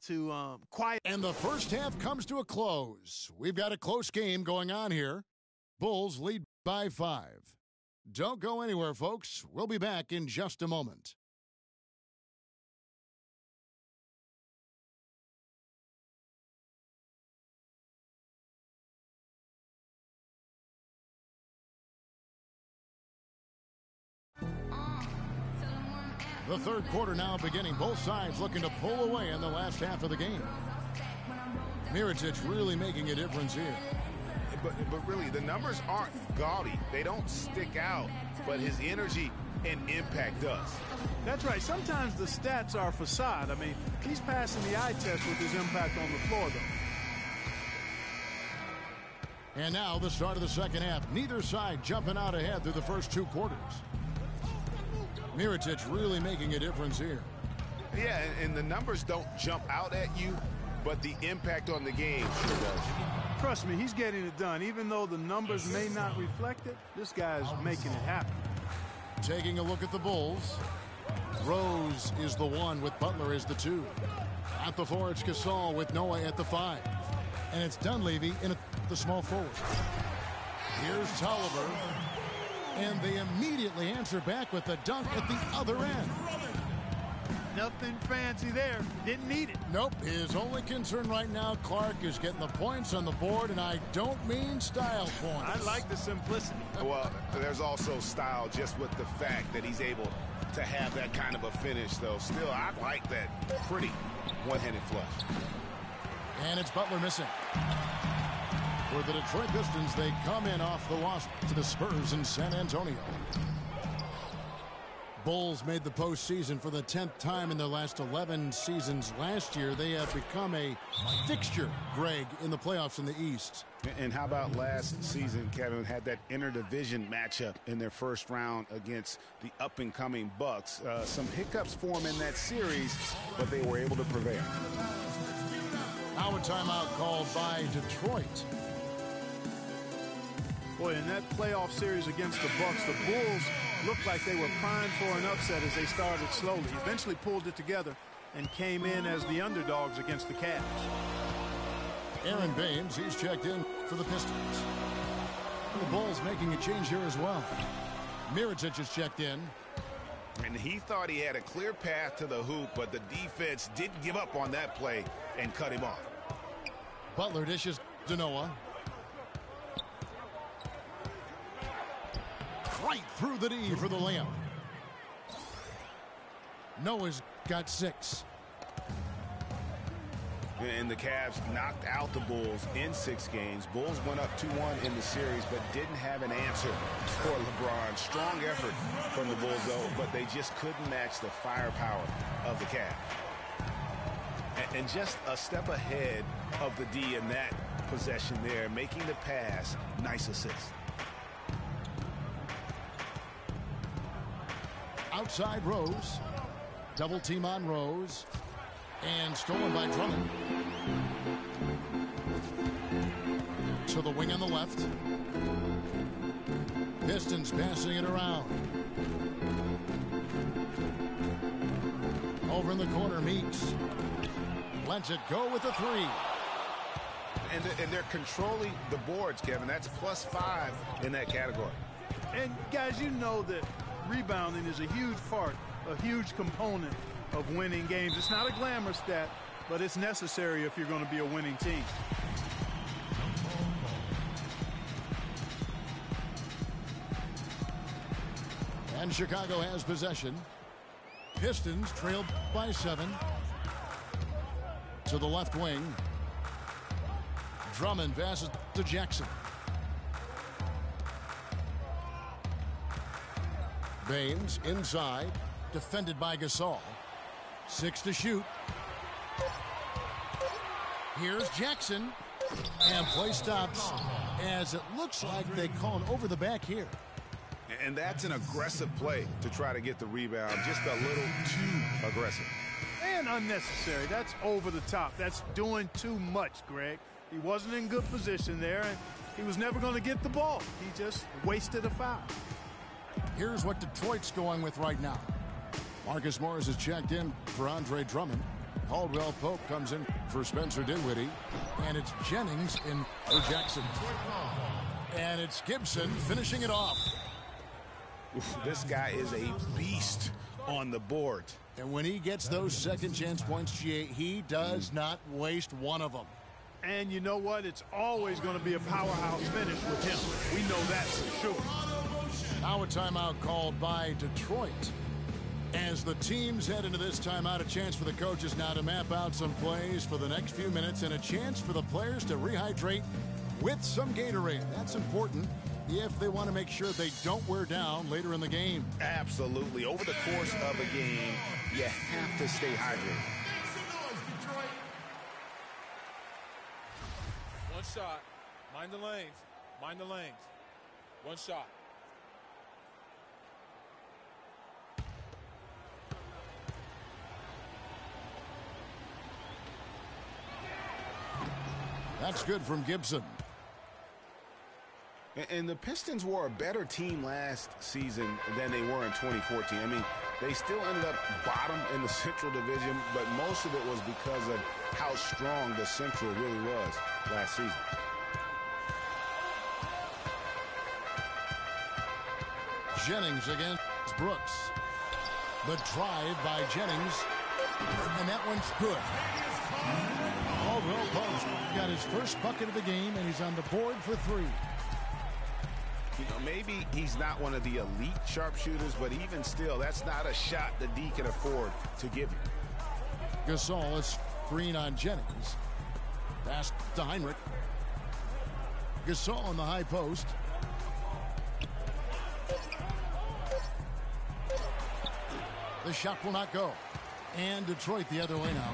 to quiet. And the first half comes to a close. We've got a close game going on here. Bulls lead by 5. Don't go anywhere, folks. We'll be back in just a moment. The third quarter now beginning. Both sides looking to pull away in the last half of the game. Mirotic really making a difference here. But really, the numbers aren't gaudy. They don't stick out, but his energy and impact does. That's right. Sometimes the stats are facade. I mean, he's passing the eye test with his impact on the floor, though. And now the start of the second half. Neither side jumping out ahead through the first 2 quarters. Mirotic really making a difference here. Yeah, and the numbers don't jump out at you, but the impact on the game sure does. Trust me, he's getting it done. Even though the numbers may not reflect it, this guy's making it happen. Taking a look at the Bulls. Rose is the 1 with Butler as the 2. At the 4, it's Gasol with Noah at the 5. And it's Dunleavy in the small forward. Here's Tolliver. And they immediately answer back with the dunk at the other end. Nothing fancy there. Didn't need it. Nope. His only concern right now, Clark, is getting the points on the board, and I don't mean style points. I like the simplicity. Well, there's also style just with the fact that he's able to have that kind of a finish, though. Still, I like that pretty one-handed flush. And it's Butler missing. For the Detroit Pistons, they come in off the loss to the Spurs in San Antonio. Bulls made the postseason for the 10th time in their last 11 seasons. Last year, they have become a fixture, Greg, in the playoffs in the East. And how about last season, Kevin, had that interdivision matchup in their first round against the up-and-coming Bucks. Some hiccups for them in that series, but they were able to prevail. Now a timeout called by Detroit. Boy, in that playoff series against the Bucks, the Bulls looked like they were primed for an upset as they started slowly. Eventually pulled it together and came in as the underdogs against the Cavs. Aaron Baines, he's checked in for the Pistons. And the Bulls making a change here as well. Mirotic is checked in. And he thought he had a clear path to the hoop, but the defense didn't give up on that play and cut him off. Butler dishes to Noah. Right through the D for the layup. Noah's got 6. And the Cavs knocked out the Bulls in 6 games. Bulls went up 2-1 in the series, but didn't have an answer for LeBron. Strong effort from the Bulls, though, but they just couldn't match the firepower of the Cavs. And just a step ahead of the D in that possession there, making the pass. Nice assist. Outside Rose. Double team on Rose. And stolen by Drummond. To the wing on the left. Pistons passing it around. Over in the corner, Meeks. Lets it go with the 3. And they're controlling the boards, Kevin. That's +5 in that category. And, guys, you know that rebounding is a huge part, a huge component of winning games. It's not a glamour stat, but it's necessary if you're going to be a winning team. And Chicago has possession. Pistons trailed by 7. To the left wing. Drummond passes to Jackson. Baines inside. Defended by Gasol. 6 to shoot. Here's Jackson. And play stops as it looks like they call it over the back here. And that's an aggressive play to try to get the rebound. Just a little too aggressive. And unnecessary. That's over the top. That's doing too much, Greg. He wasn't in good position there, and he was never going to get the ball. He just wasted a foul. Here's what Detroit's going with right now. Marcus Morris is checked in for Andre Drummond. Caldwell Pope comes in for Spencer Dinwiddie. And it's Jennings in for Jackson. And it's Gibson finishing it off. This guy is a beast on the board. And when he gets those second chance points, he does not waste one of them. And you know what? It's always going to be a powerhouse finish with him. We know that for sure. Now a timeout called by Detroit. As the teams head into this timeout, a chance for the coaches now to map out some plays for the next few minutes and a chance for the players to rehydrate with some Gatorade. That's important if they want to make sure they don't wear down later in the game. Absolutely. Over the course of a game, you have to stay hydrated. One shot. Mind the lanes. Mind the lanes. One shot. That's good from Gibson. And the Pistons were a better team last season than they were in 2014. I mean, they still ended up bottom in the Central Division, but most of it was because of how strong the Central really was last season. Jennings against Brooks. The drive by Jennings. And that one's good. Caldwell Pope got his first bucket of the game, and he's on the board for 3. You know, maybe he's not one of the elite sharpshooters, but even still, that's not a shot the D can afford to give you. Gasol is screen on Jennings. Pass to Heinrich. Gasol on the high post. The shot will not go. And Detroit the other way now.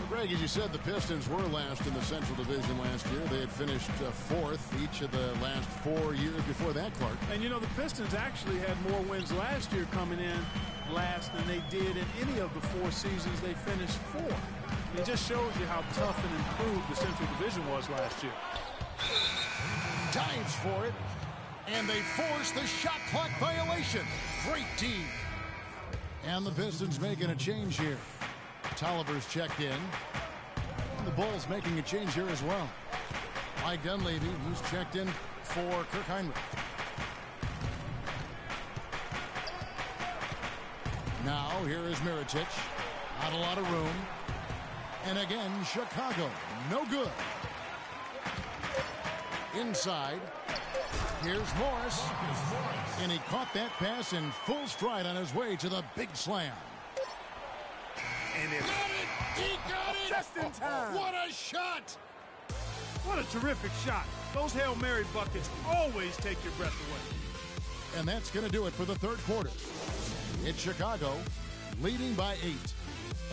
Greg, as you said, the Pistons were last in the Central Division last year. They had finished 4th each of the last 4 years before that, Clark. And, you know, the Pistons actually had more wins last year coming in last than they did in any of the 4 seasons they finished 4th. It just shows you how tough and improved the Central Division was last year. Dives for it, and they force the shot clock violation. Great D. And the Pistons making a change here. Tolliver's checked in. And the Bulls making a change here as well. Mike Dunleavy, who's checked in for Kirk Heinrich. Now here is Mirotic. Not a lot of room. And again, Chicago, no good. Inside, here's Morris. And he caught that pass in full stride on his way to the big slam. And it Got it! He got it! Just in time. What a shot! What a terrific shot. Those Hail Mary buckets always take your breath away. And that's going to do it for the third quarter. It's Chicago leading by 8.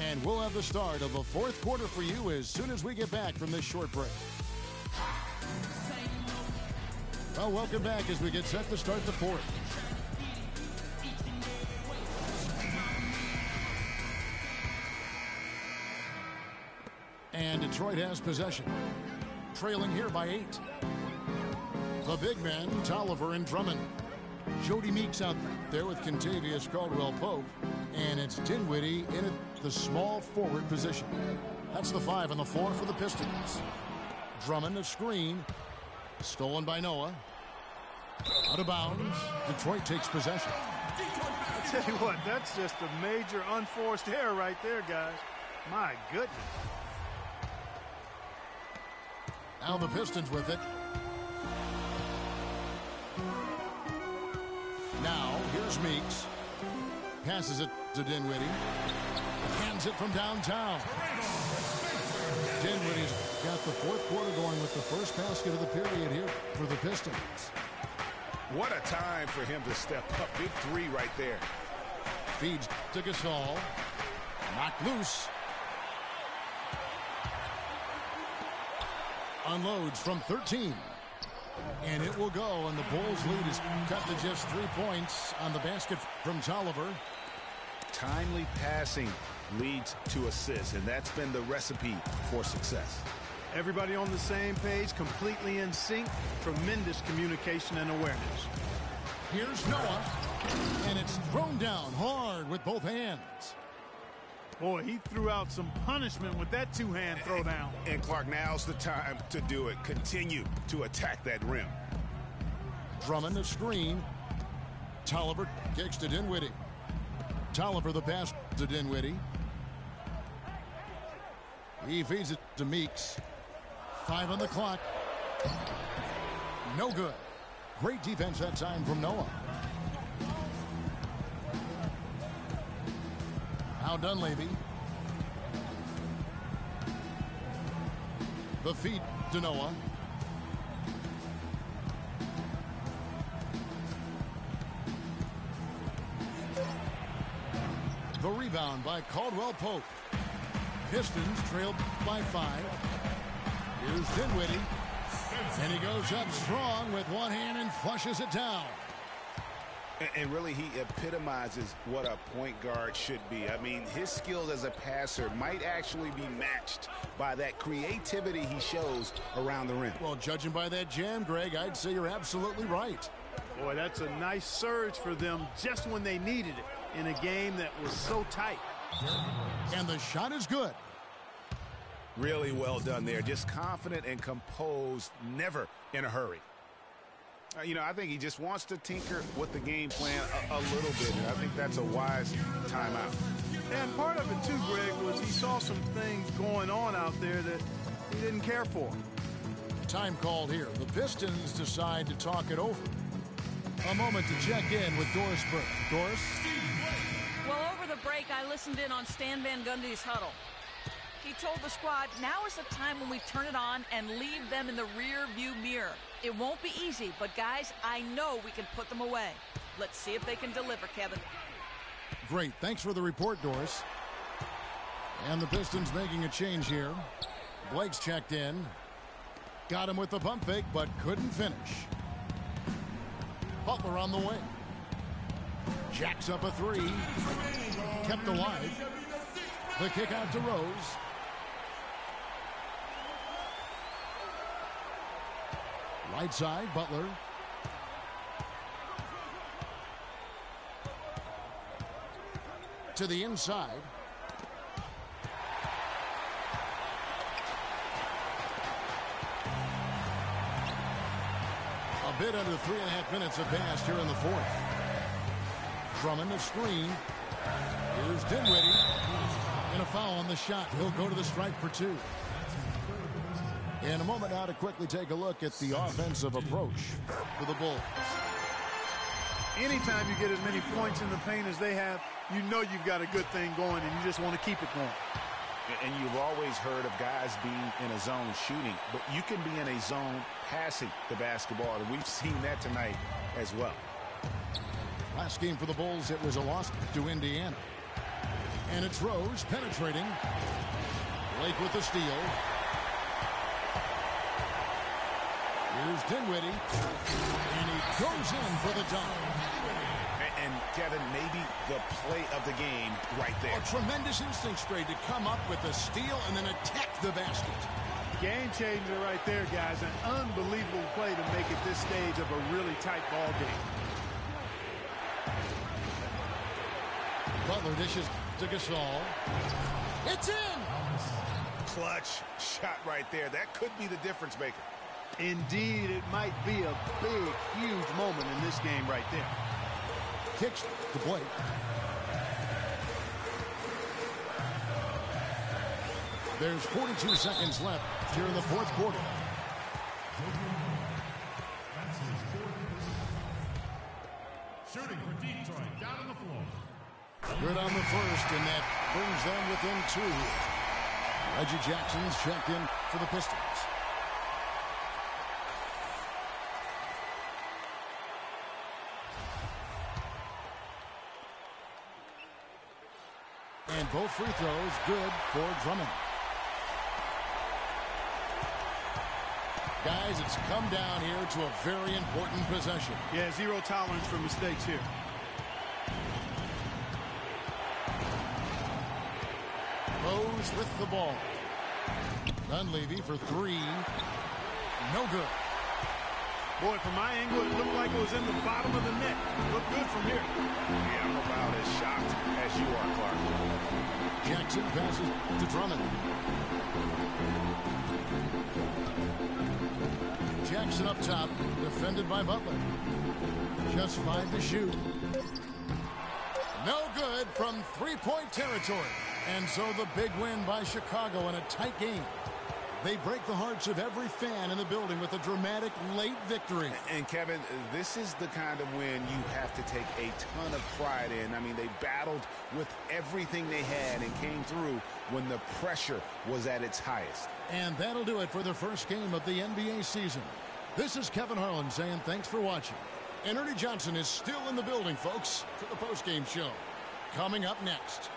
And we'll have the start of the fourth quarter for you as soon as we get back from this short break. Well, welcome back as we get set to start the fourth. And Detroit has possession, trailing here by 8. The big men, Tolliver and Drummond. Jody Meeks out there with Kentavious Caldwell-Pope. And it's Dinwiddie in the small forward position. That's the 5 on the floor for the Pistons. Drummond a screen. Stolen by Noah. Out of bounds. Detroit takes possession. I tell you what, that's just a major unforced error right there, guys. My goodness. Now the Pistons with it. Now, here's Meeks. Passes it to Dinwiddie. Hands it from downtown. Dinwiddie's got the fourth quarter going with the first basket of the period here for the Pistons. What a time for him to step up. Big 3 right there. Feeds to Gasol. Knocked loose. Unloads from 13. And it will go, and the Bulls' lead is cut to just 3 points on the basket from Tolliver. Timely passing leads to assists, and that's been the recipe for success. Everybody on the same page, completely in sync. Tremendous communication and awareness. Here's Noah, and it's thrown down hard with both hands. Boy, he threw out some punishment with that two-hand throwdown. And Clark, now's the time to do it. Continue to attack that rim. Drummond a screen. Tolliver kicks to Dinwiddie. Tolliver the pass to Dinwiddie. He feeds it to Meeks. 5 on the clock. No good. Great defense that time from Noah. Now Dunleavy. The feed to Noah. The rebound by Caldwell-Pope. Pistons trailed by 5. Here's Dinwiddie. And he goes up strong with one hand and flushes it down. And really, he epitomizes what a point guard should be. I mean, his skills as a passer might actually be matched by that creativity he shows around the rim. Well, judging by that jam, Greg, I'd say you're absolutely right. Boy, that's a nice surge for them just when they needed it in a game that was so tight. And the shot is good. Really well done there. Just confident and composed, never in a hurry. You know, I think he just wants to tinker with the game plan a little bit. And I think that's a wise timeout. And part of it, too, Greg, was he saw some things going on out there that he didn't care for. Time called here. The Pistons decide to talk it over. A moment to check in with Doris Burke. Doris? Well, over the break, I listened in on Stan Van Gundy's huddle. He told the squad, now is the time when we turn it on and leave them in the rear view mirror. It won't be easy, but guys, I know we can put them away. Let's see if they can deliver, Kevin. Great. Thanks for the report, Doris. And the Pistons making a change here. Blake's checked in. Got him with the pump fake, but couldn't finish. Butler on the wing. Jacks up a 3. Kept alive. The kick out to Rose. Right side, Butler. To the inside. A bit under 3.5 minutes have passed here in the fourth. Drummond a screen. Here's Dinwiddie. And And a foul on the shot. He'll go to the stripe for 2. In a moment now to quickly take a look at the offensive approach for the Bulls. Anytime you get as many points in the paint as they have, you know you've got a good thing going, and you just want to keep it going. And you've always heard of guys being in a zone shooting, but you can be in a zone passing the basketball, and we've seen that tonight as well. Last game for the Bulls, it was a loss to Indiana. And it's Rose penetrating. Blake with the steal. Here's Dinwiddie. And he goes in for the dunk. And Kevin, maybe the play of the game right there. A tremendous instinct straight to come up with the steal and then attack the basket. Game changer right there, guys. An unbelievable play to make it this stage of a really tight ball game. Butler dishes to Gasol. It's in! Clutch shot right there. That could be the difference maker. Indeed, it might be a big, huge moment in this game right there. Kicks to Blake. There's 42 seconds left here in the fourth quarter. Shooting for Detroit, down on the floor. Good on the first, and that brings them within 2. Reggie Jackson's checked in for the Pistons. And both free throws good for Drummond. Guys, it's come down here to a very important possession. Yeah, zero tolerance for mistakes here. Rose with the ball. Dunleavy for 3. No good. Boy, from my angle, it looked like it was in the bottom of the net. Looked good from here. Yeah, I'm about as shocked as you are, Clark. Jackson passes to Drummond. Jackson up top, defended by Butler. Just 5 to shoot. No good from three-point territory. And so the big win by Chicago in a tight game. They break the hearts of every fan in the building with a dramatic late victory. And Kevin, this is the kind of win you have to take a ton of pride in. I mean, they battled with everything they had and came through when the pressure was at its highest. And that'll do it for the first game of the NBA season. This is Kevin Harlan saying thanks for watching. And Ernie Johnson is still in the building, folks, for the postgame show. Coming up next.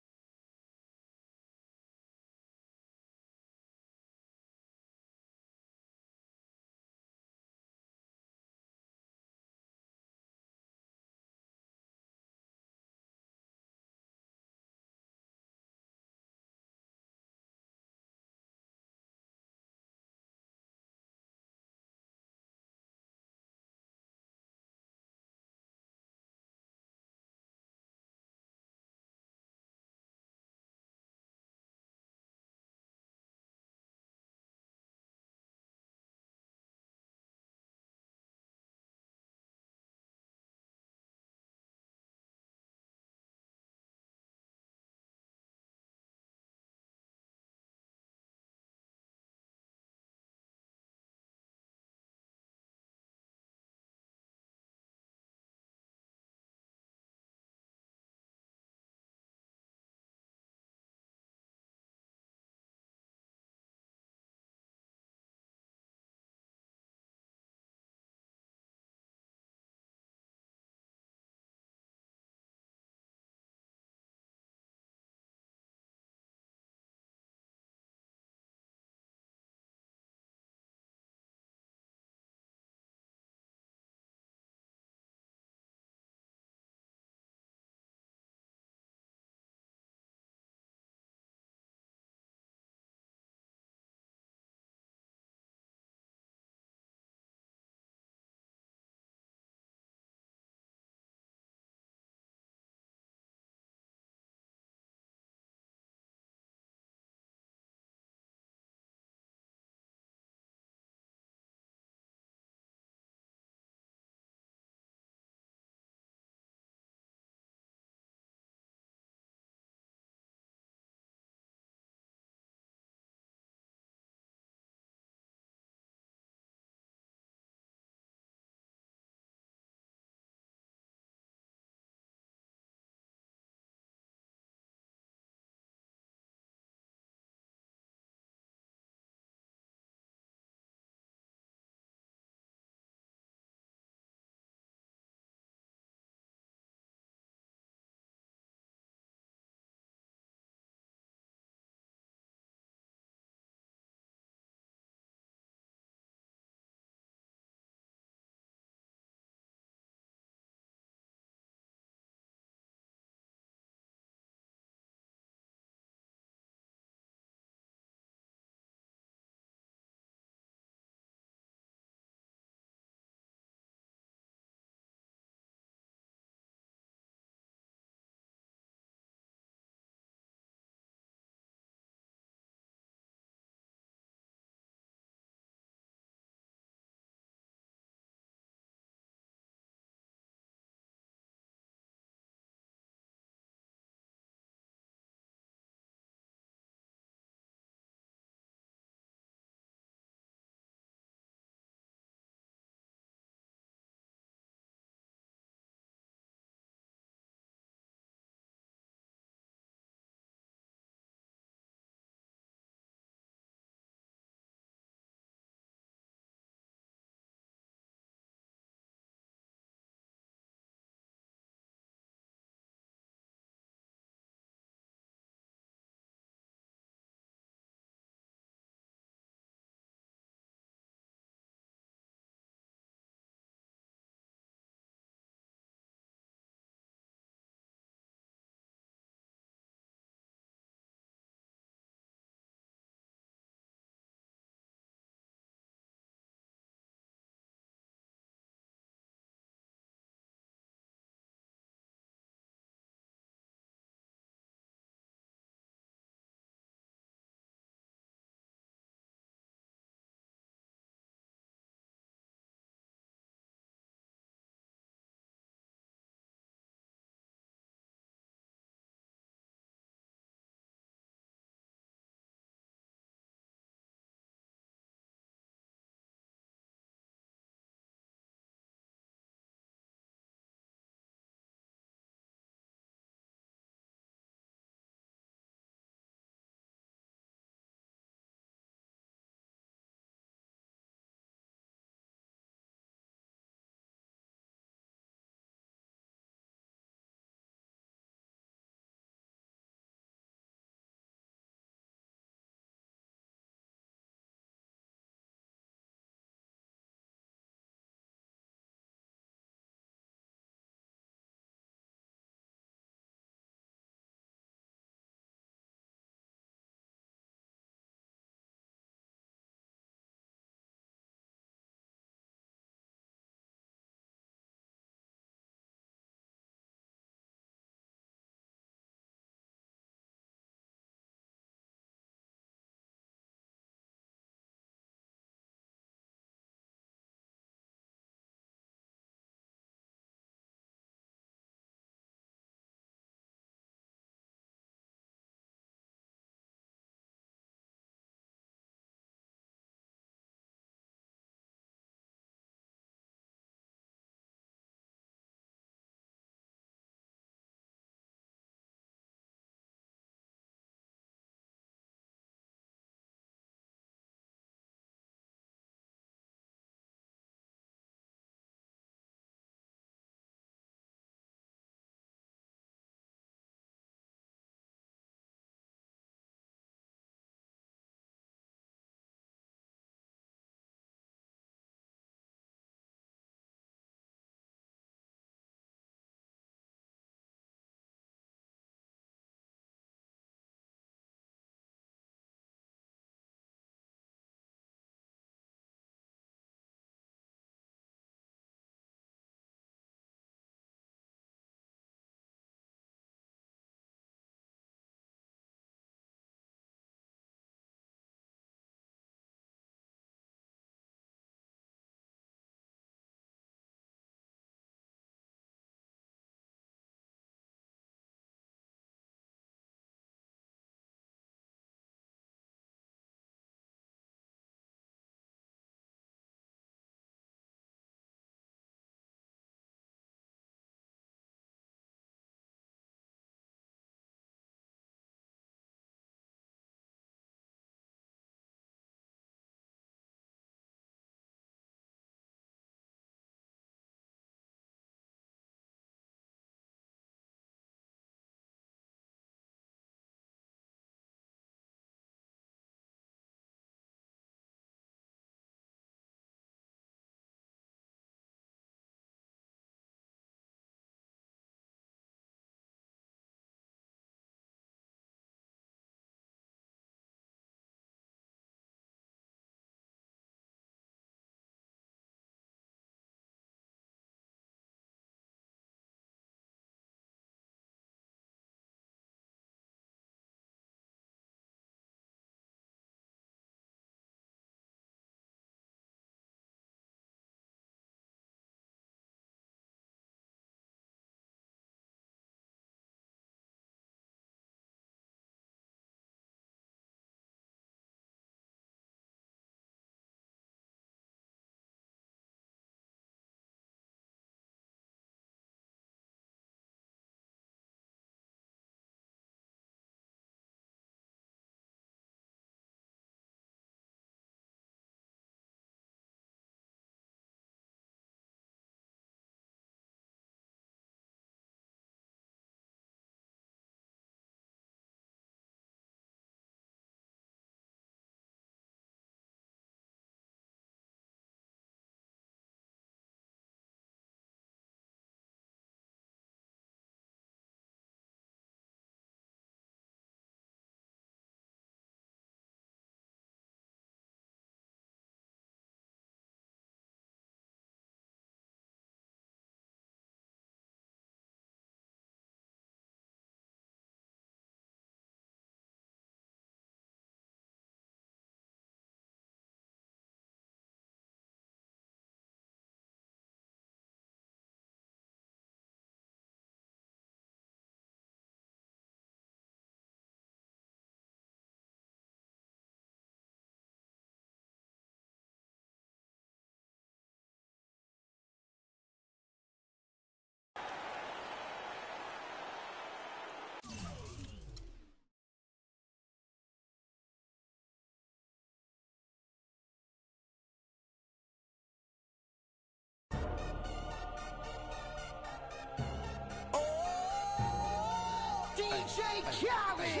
DJ Khaled.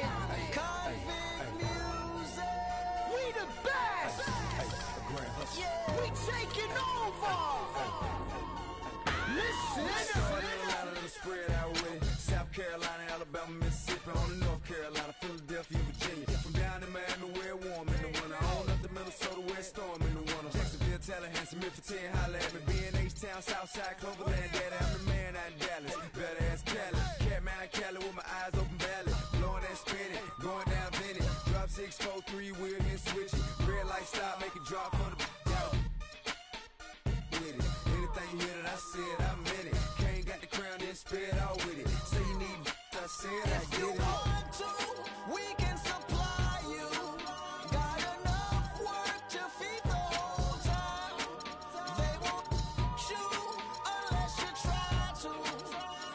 Convict music. We the best. Yeah. We taking over. Listen. Spread out with it. South Carolina, Alabama, Mississippi, on the North Carolina, Philadelphia, Virginia. From down in Miami, where it warm in the winter. On up to Minnesota, where it's storm in the winter. Jacksonville, Tallahassee, Memphis, 10, holla at me. B&H-Town, Southside, Cloverland, Daddy, I'm the man out in Dallas. Better ass Cali. Catman, Cali with my eyes open valley. Blowing that spinning, going down Benny. Drop 6, 4, 3, wheel, then switch it. Red light stop, make it drop for the out. With it. Anything you hear that I said, I meant it. Can't got the crown, then spit out with it. Say you need I said I If get you it. want to, we can supply you. Got enough work to feed the whole town. They won't shoot unless you try to.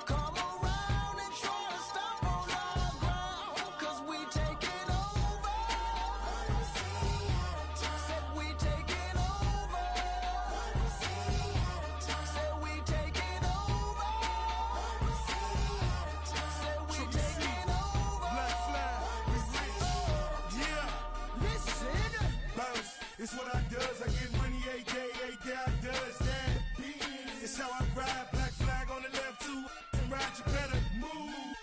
Come around and try to stop on our ground. Cause we taking over. Said we taking over. Said we taking over. Said we taking over. Black flag, we rich. Yeah. Listen. Bounce, it's what I does. I get money every day I does that. It's how I ride, black flag on the left too. And ride, you better move.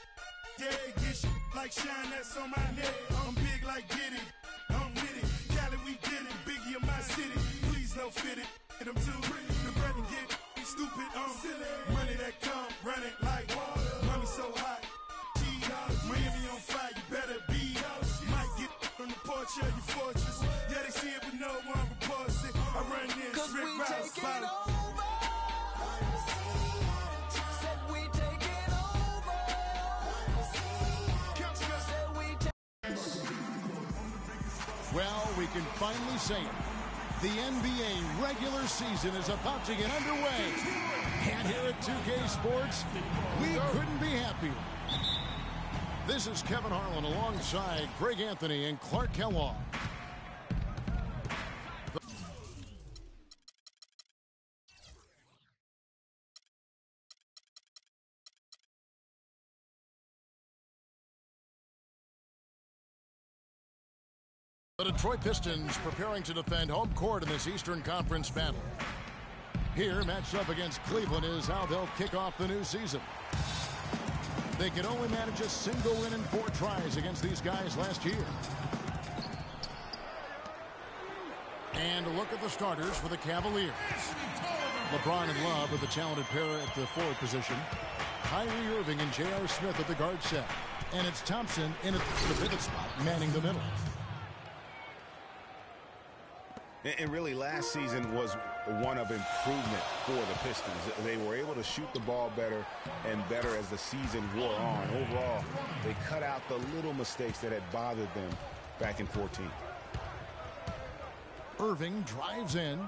Yeah, get shit like shine, that's on my neck. I'm big like Diddy, I'm with it. Cali, we did it, Biggie in my city. Please no fit it, hit them too. The bread and get stupid, silly. Money that come, run it like water. Money so hot, Miami on fire, you better be. Might get on the porch of your fortress. Yeah, they see it, but no one reports it. I run this, Cause we Rick Ross, taking bottom. over. Said we taking over. Said we Well, we can finally say it. The NBA regular season is about to get underway. And here at 2K Sports, we couldn't be happier. This is Kevin Harlan alongside Greg Anthony and Clark Kellogg. The Detroit Pistons preparing to defend home court in this Eastern Conference battle. Here, matched up against Cleveland, is how they'll kick off the new season. They could only manage a single win in 4 tries against these guys last year. And a look at the starters for the Cavaliers. LeBron and Love with the talented pair at the forward position. Kyrie Irving and J.R. Smith at the guard set. And it's Thompson in the pivot spot, manning the middle. And really, last season was one of improvement for the Pistons. They were able to shoot the ball better and better as the season wore on. Overall, they cut out the little mistakes that had bothered them back in 14. Irving drives in.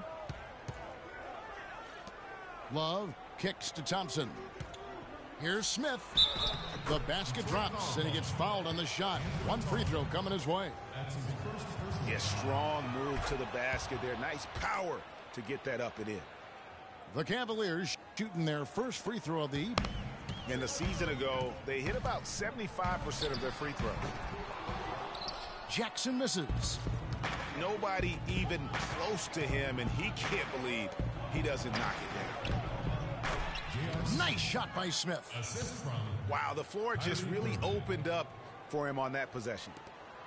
Love kicks to Thompson. Here's Smith. The basket drops, and he gets fouled on the shot. One free throw coming his way. Yeah, strong move to the basket there. Nice power to get that up and in. The Cavaliers shooting their first free throw of the evening. And a season ago, they hit about 75% of their free throws. Jackson misses. Nobody even close to him, and he can't believe he doesn't knock it down. Nice shot by Smith. Wow, the floor just really opened up for him on that possession.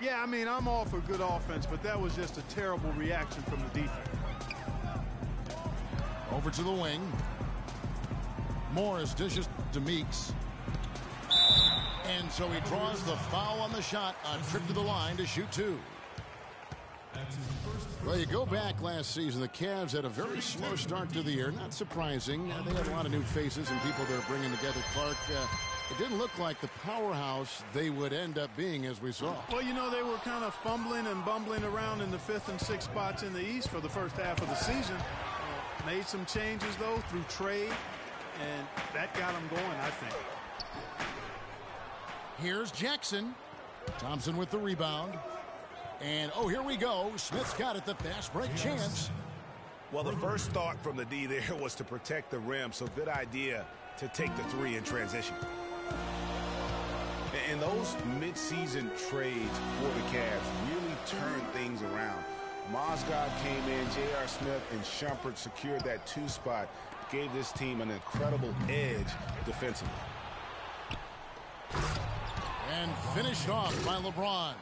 Yeah, I mean, I'm all for good offense, but that was just a terrible reaction from the defense. Over to the wing. Morris dishes to Meeks. And so he draws the foul on the shot. A trip to the line to shoot 2. Well, you go back last season, the Cavs had a very slow start to the year. Not surprising. They had a lot of new faces and people they're bringing together. Clark, it didn't look like the powerhouse they would end up being, as we saw. Well, you know, they were kind of fumbling and bumbling around in the 5th and 6th spots in the East for the first half of the season. Made some changes, though, through trade, and that got them going, I think. Here's Jackson. Thompson with the rebound. And, oh, here we go. Smith's got it, the fast break chance. Well, the first thought from the D there was to protect the rim, so good idea to take the 3 in transition. And those mid-season trades for the Cavs really turned things around. Mozgov came in, J.R. Smith and Shumpert secured that 2 spot, gave this team an incredible edge defensively. And finished off by LeBron.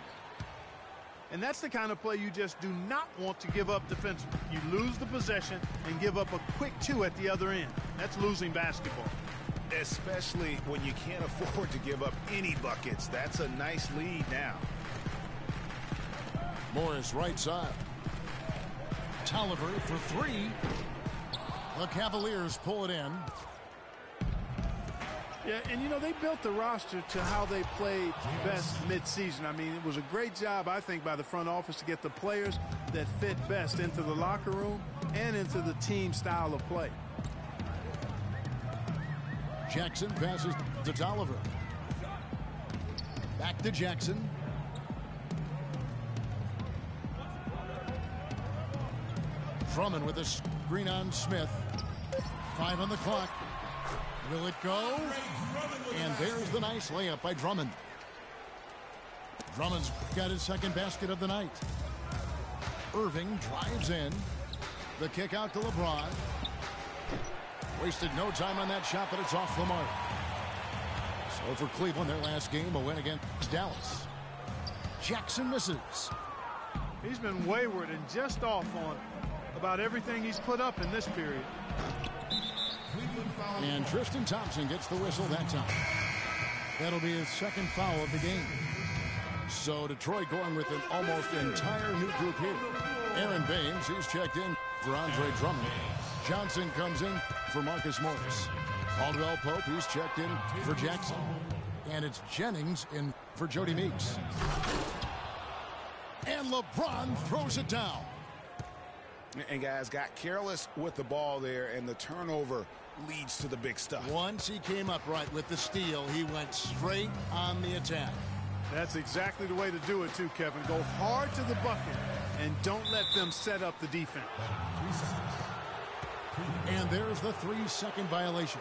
And that's the kind of play you just do not want to give up defensively. You lose the possession and give up a quick 2 at the other end. That's losing basketball. Especially when you can't afford to give up any buckets. That's a nice lead now. Morris right side. Tolliver for 3. The Cavaliers pull it in. Yeah, and you know, they built the roster to how they played best midseason. I mean, it was a great job, I think, by the front office to get the players that fit best into the locker room and into the team style of play. Jackson passes to Tolliver. Back to Jackson. Drummond with a screen on Smith. 5 on the clock. Will it go? And there's the nice layup by Drummond. Drummond's got his second basket of the night. Irving drives in. The kick out to LeBron. Wasted no time on that shot, but it's off the mark. So for Cleveland, their last game, a win against Dallas. Jackson misses. He's been wayward and just off on about everything he's put up in this period. And Tristan Thompson gets the whistle that time. That'll be his second foul of the game. So Detroit going with an almost entire new group here. Aaron Baines, he's checked in for Andre Drummond. Johnson comes in for Marcus Morris. Caldwell Pope, he's checked in for Jackson. And it's Jennings in for Jody Meeks. And LeBron throws it down. And guys got careless with the ball there, and the turnover leads to the big stuff. Once he came up right with the steal, he went straight on the attack. That's exactly the way to do it too, Kevin. Go hard to the bucket and don't let them set up the defense. And there's the 3-second violation.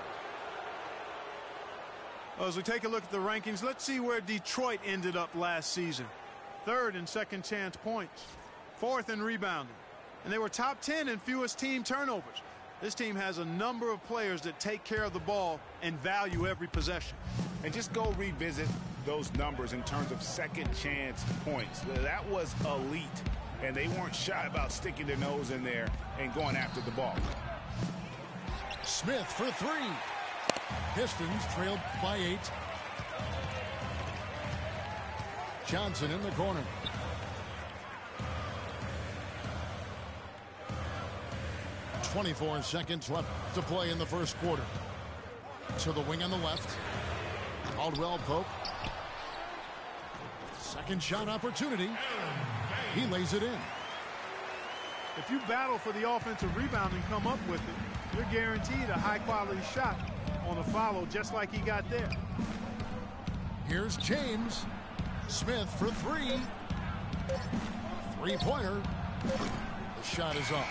Well, as we take a look at the rankings, let's see where Detroit ended up last season. 3rd in second chance points, 4th in rebounding, and they were top 10 in fewest team turnovers. This team has a number of players that take care of the ball and value every possession. And just go revisit those numbers in terms of second chance points. That was elite, and they weren't shy about sticking their nose in there and going after the ball. Smith for 3. Pistons trailed by 8. Johnson in the corner. .24 seconds left to play in the first quarter. To the wing on the left. Caldwell Pope. Second shot opportunity. He lays it in. If you battle for the offensive rebound and come up with it, you're guaranteed a high-quality shot on a follow, just like he got there. Here's James. Smith for 3. Three-pointer. The shot is off.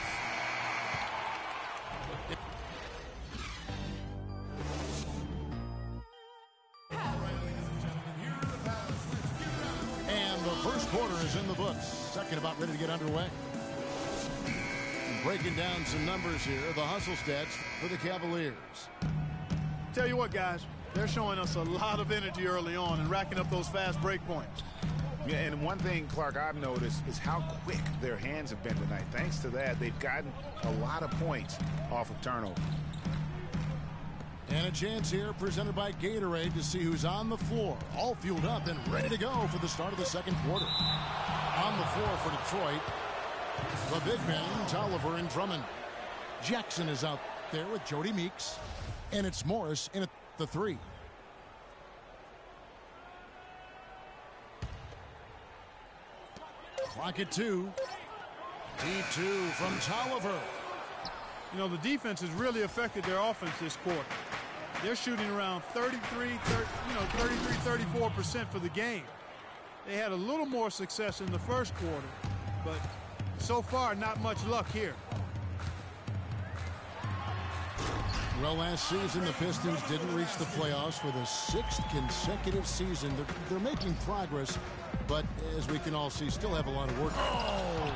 And the first quarter is in the books. Second about ready to get underway. Breaking down some numbers here, the hustle stats for the Cavaliers. Tell you what, guys, they're showing us a lot of energy early on and racking up those fast break points. Yeah, and one thing, Clark, I've noticed is how quick their hands have been tonight. Thanks to that, they've gotten a lot of points off of turnover. And a chance here presented by Gatorade to see who's on the floor, all fueled up and ready to go for the start of the second quarter. On the floor for Detroit, the big men, Tolliver and Drummond. Jackson is out there with Jody Meeks. And it's Morris in at the 3. Clock at 2. D2 from Tolliver. You know, the defense has really affected their offense this quarter. They're shooting around 34% for the game. They had a little more success in the first quarter, but so far, not much luck here. Well, last season, the Pistons didn't reach the playoffs for the 6th consecutive season. They're making progress, but as we can all see, still have a lot of work. Oh!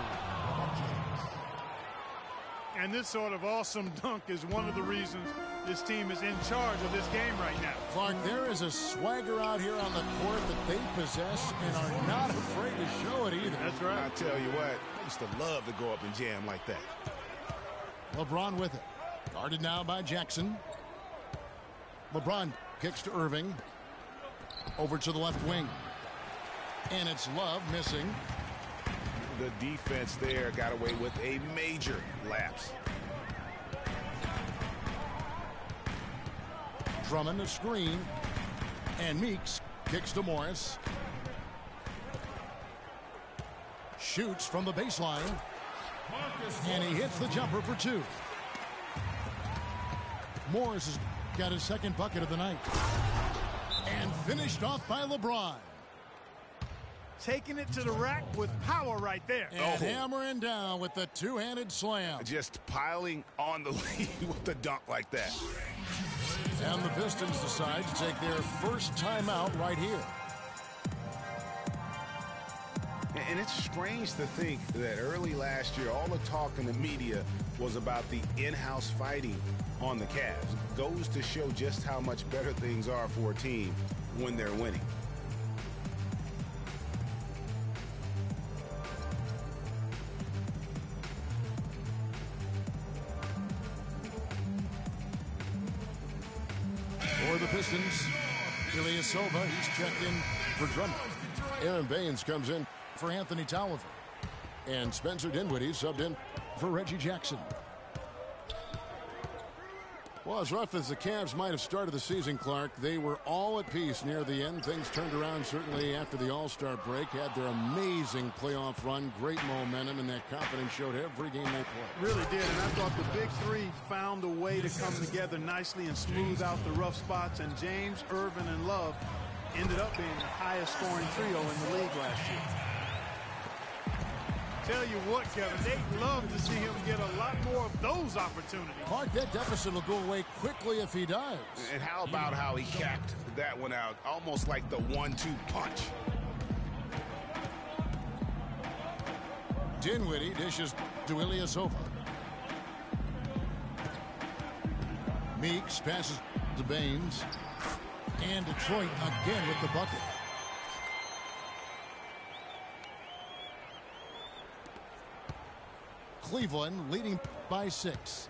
And this sort of awesome dunk is one of the reasons this team is in charge of this game right now. Clark, there is a swagger out here on the court that they possess and are not afraid to show it either. That's right. I tell you what, I used to love to go up and jam like that. LeBron with it. Guarded now by Jackson. LeBron kicks to Irving. Over to the left wing. And it's Love missing. The defense there got away with a major lapse. Drummond a screen. And Meeks kicks to Morris. Shoots from the baseline. And he hits the jumper for 2. Morris has got his second bucket of the night. And finished off by LeBron. Taking it to the rack with power right there. And hammering down with the two-handed slam. Just piling on the lead with the dunk like that. And the Pistons decide to take their first timeout right here. And it's strange to think that early last year, all the talk in the media was about the in-house fighting on the Cavs. Goes to show just how much better things are for a team when they're winning. For the Pistons, Ilyasova, he's checked in for Drummond. Aaron Baines comes in for Anthony Tolliver. And Spencer Dinwiddie subbed in for Reggie Jackson. Well, as rough as the Cavs might have started the season, Clark, they were all at peace near the end. Things turned around certainly after the All-Star break. Had their amazing playoff run, great momentum, and that confidence showed every game they played. Really did, and I thought the big three found a way to come together nicely and smooth out the rough spots, and James, Irvin, and Love ended up being the highest scoring trio in the league last year. Tell you what, Kevin, they'd love to see him get a lot more of those opportunities. Mark, that deficit will go away quickly if he does. And how about how he capped that one out, almost like the 1-2 punch. Dinwiddie dishes to Ilyasova. Meeks passes to Baines. And Detroit again with the bucket. Cleveland leading by 6.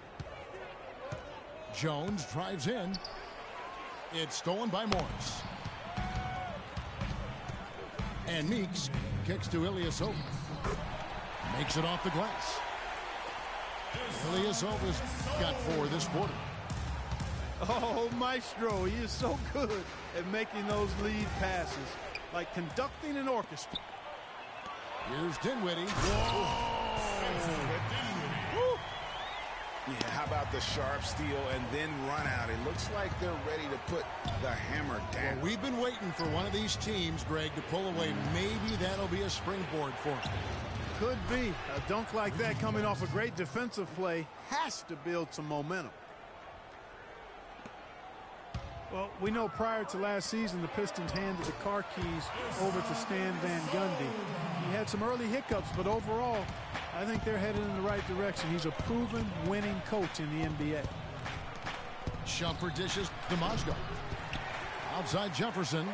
Jones drives in. It's stolen by Morris. And Meeks kicks to Ilyasova. Makes it off the glass. Ilyasova's got 4 this quarter. Oh, Maestro, he is so good at making those lead passes, like conducting an orchestra. Here's Dinwiddie. Yeah, how about the sharp steal and then run out? It looks like they're ready to put the hammer down. Well, we've been waiting for one of these teams, Greg, to pull away. Maybe that'll be a springboard for them. Could be. A dunk like that coming off a great defensive play has to build some momentum. Well, we know prior to last season, the Pistons handed the car keys over to Stan Van Gundy. He had some early hiccups, but overall, I think they're headed in the right direction. He's a proven winning coach in the NBA. Shumpert dishes to Mozgov. Outside Jefferson.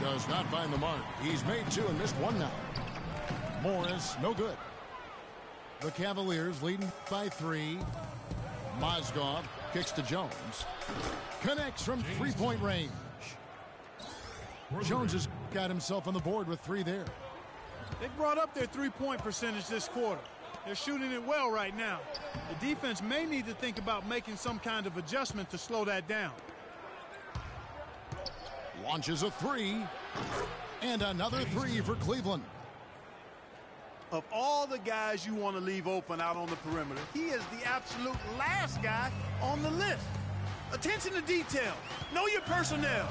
Does not find the mark. He's made 2 and missed 1 now. Morris, no good. The Cavaliers leading by 3. Mozgov kicks to Jones. Connects from three-point range. Jones has got himself on the board with 3 there. They brought up their three-point percentage this quarter. They're shooting it well right now. The defense may need to think about making some kind of adjustment to slow that down. Launches a 3. And another 3 for Cleveland. Of all the guys you want to leave open out on the perimeter, he is the absolute last guy on the list. Attention to detail. Know your personnel.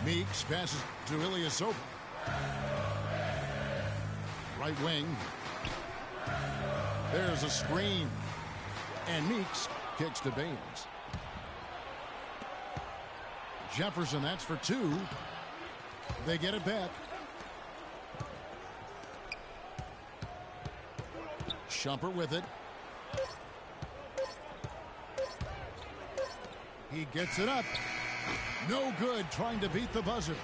Meeks passes to Ilyasova. Right wing. There's a screen. And Meeks kicks to Baines. Jefferson, that's for 2. They get it back. Shumpert with it. He gets it up. No good, trying to beat the buzzer.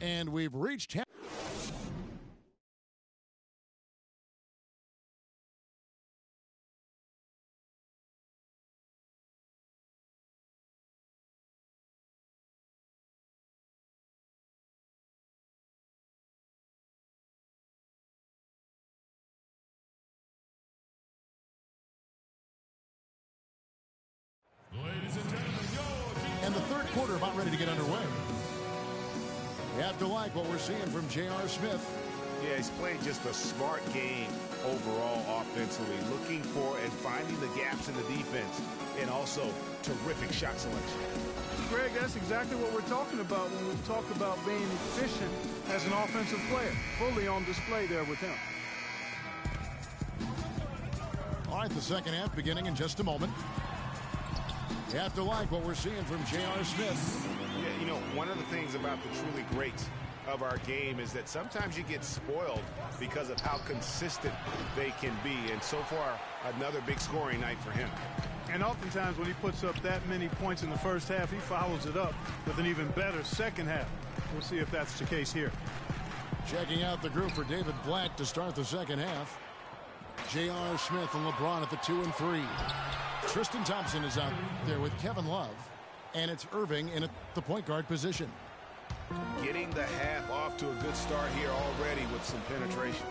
And we've reached half. Ladies and gentlemen, And the third quarter about ready to get underway. You have to like what we're seeing from J.R. Smith. Yeah, he's played just a smart game overall offensively, looking for and finding the gaps in the defense, and also terrific shot selection. Greg, that's exactly what we're talking about when we talk about being efficient as an offensive player. Fully on display there with him. All right, the second half beginning in just a moment. You have to like what we're seeing from J.R. Smith. Yeah, you know, one of the things about the truly greats of our game is that sometimes you get spoiled because of how consistent they can be. And so far, another big scoring night for him. And oftentimes when he puts up that many points in the first half, he follows it up with an even better second half. We'll see if that's the case here. Checking out the group for David Blatt to start the second half. J.R. Smith and LeBron at the 2 and 3. Tristan Thompson is out there with Kevin Love. And it's Irving in the point guard position. Getting the half off to a good start here already with some penetration.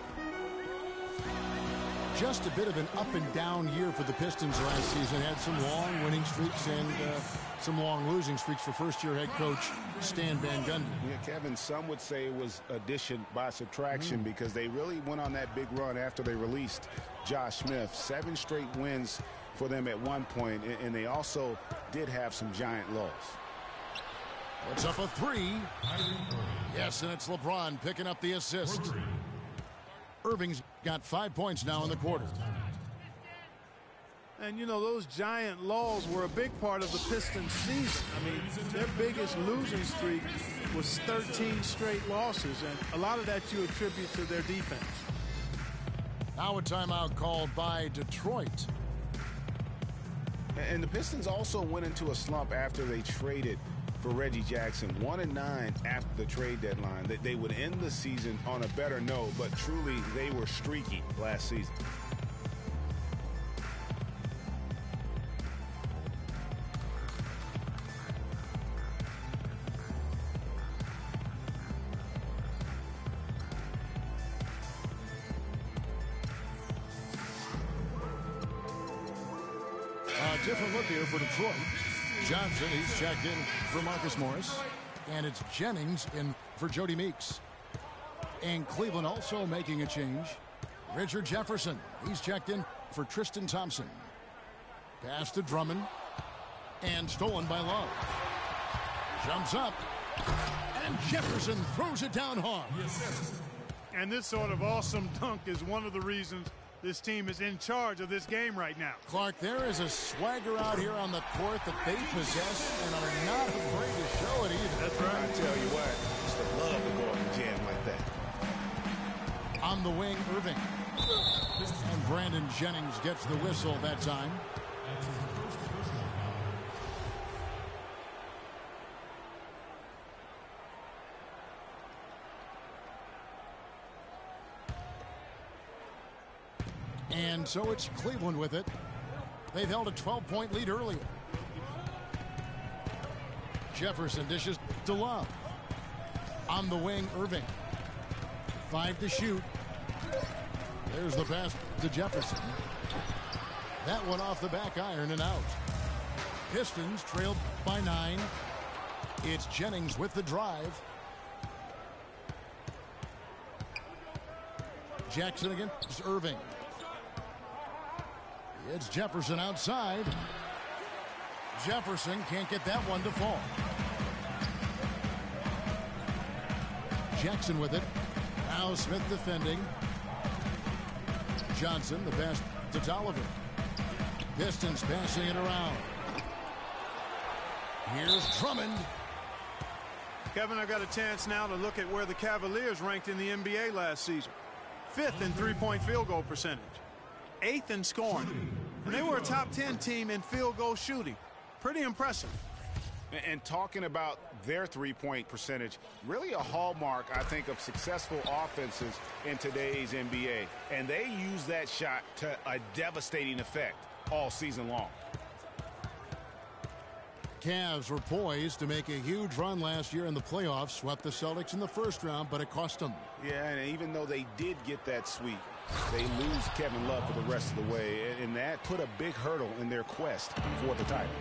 Just a bit of an up and down year for the Pistons last season. Had some long winning streaks and some long losing streaks for first-year head coach Stan Van Gundy. Yeah, Kevin, some would say it was addition by subtraction because they really went on that big run after they released Josh Smith. 7 straight wins for them at one point, and they also did have some giant lows. What's up a 3? Yes, and it's LeBron picking up the assist. Irving's got 5 points now in the quarter. And, you know, those giant losses were a big part of the Pistons season. I mean, their biggest losing streak was 13 straight losses, and a lot of that you attribute to their defense. Now a timeout called by Detroit. And the Pistons also went into a slump after they traded for Reggie Jackson. 1-9 after the trade deadline. That they would end the season on a better note, but truly they were streaky last season. Different look here for Detroit. Johnson, he's checked in for Marcus Morris. And it's Jennings in for Jody Meeks. And Cleveland also making a change. Richard Jefferson, he's checked in for Tristan Thompson. Pass to Drummond. And stolen by Love. Jumps up. And Jefferson throws it down hard. And this sort of awesome dunk is one of the reasons this team is in charge of this game right now. Clark, there is a swagger out here on the court that they possess and are not afraid to show it either. That's right. I tell you what, it's the love to go in the jam like that. On the wing, Irving. And Brandon Jennings gets the whistle that time. And so it's Cleveland with it. They've held a 12-point lead earlier. Jefferson dishes to Love. On the wing, Irving. 5 to shoot. There's the pass to Jefferson. That one off the back iron and out. Pistons trailed by 9. It's Jennings with the drive. Jackson against Irving. It's Jefferson outside. Jefferson can't get that one to fall. Jackson with it. Now Smith defending. Johnson, the pass to Tolliver. Pistons passing it around. Here's Drummond. Kevin, I got a chance now to look at where the Cavaliers ranked in the NBA last season. 5th in three-point field goal percentage. 8th in scoring. And they were a top 10 team in field goal shooting. Pretty impressive. And talking about their three-point percentage, really a hallmark, I think, of successful offenses in today's NBA. And they use that shot to a devastating effect all season long. Cavs were poised to make a huge run last year in the playoffs, swept the Celtics in the first round, but it cost them. Yeah, and even though they did get that sweep, they lose Kevin Love for the rest of the way, and that put a big hurdle in their quest for the title.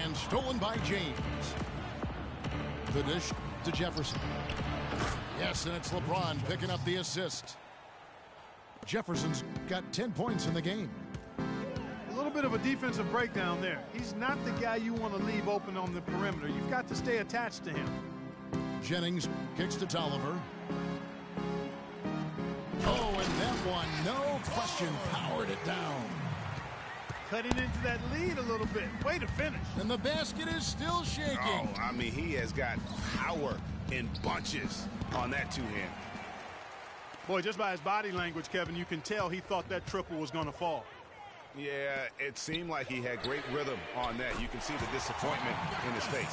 And stolen by James. The dish to Jefferson. Yes, and it's LeBron picking up the assist. Jefferson's got 10 points in the game. A little bit of a defensive breakdown there. He's not the guy you want to leave open on the perimeter. You've got to stay attached to him. Jennings kicks to Tolliver. Oh, and that one, no question, powered it down. Cutting into that lead a little bit. Way to finish. And the basket is still shaking. Oh, I mean, he has got power in bunches on that two-hand. Boy, just by his body language, Kevin, you can tell he thought that triple was going to fall. Yeah, it seemed like he had great rhythm on that. You can see the disappointment in his face.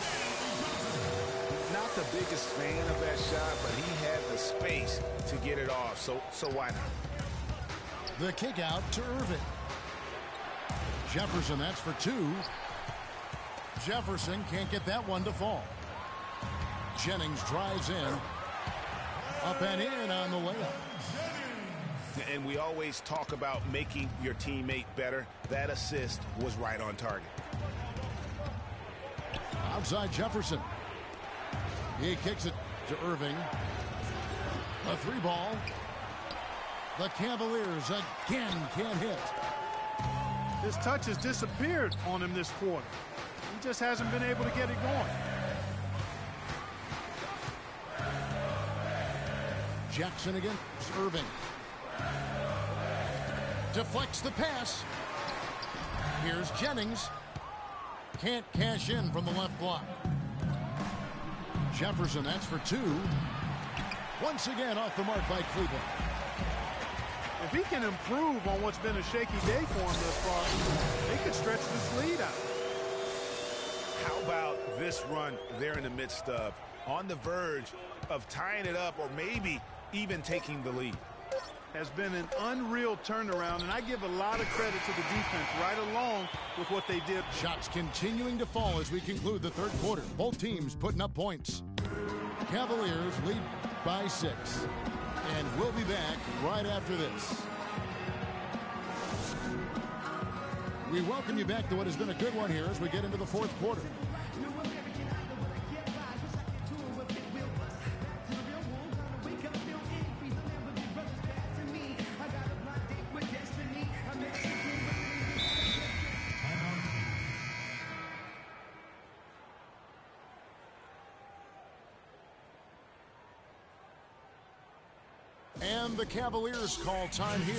Not the biggest fan of that shot, but he had the space to get it off, so why not? The kick out to Irving. Jefferson, that's for 2. Jefferson can't get that one to fall. Jennings drives in. Up and in on the layup. And we always talk about making your teammate better. That assist was right on target. Outside Jefferson. He kicks it to Irving. A 3-ball. The Cavaliers again can't hit. His touch has disappeared on him this quarter. He just hasn't been able to get it going. Jackson against Irving. Deflects the pass. Here's Jennings. Can't cash in from the left block. Jefferson, that's for 2. Once again off the mark by Cleveland. If he can improve on what's been a shaky day for him thus far, they could stretch this lead out. How about this run they're in the midst of, on the verge of tying it up or maybe even taking the lead? Has been an unreal turnaround, and I give a lot of credit to the defense right along with what they did. Shots continuing to fall as we conclude the third quarter. Both teams putting up points. Cavaliers lead by 6. And we'll be back right after this. We welcome you back to what has been a good one here as we get into the fourth quarter. And the Cavaliers call time here.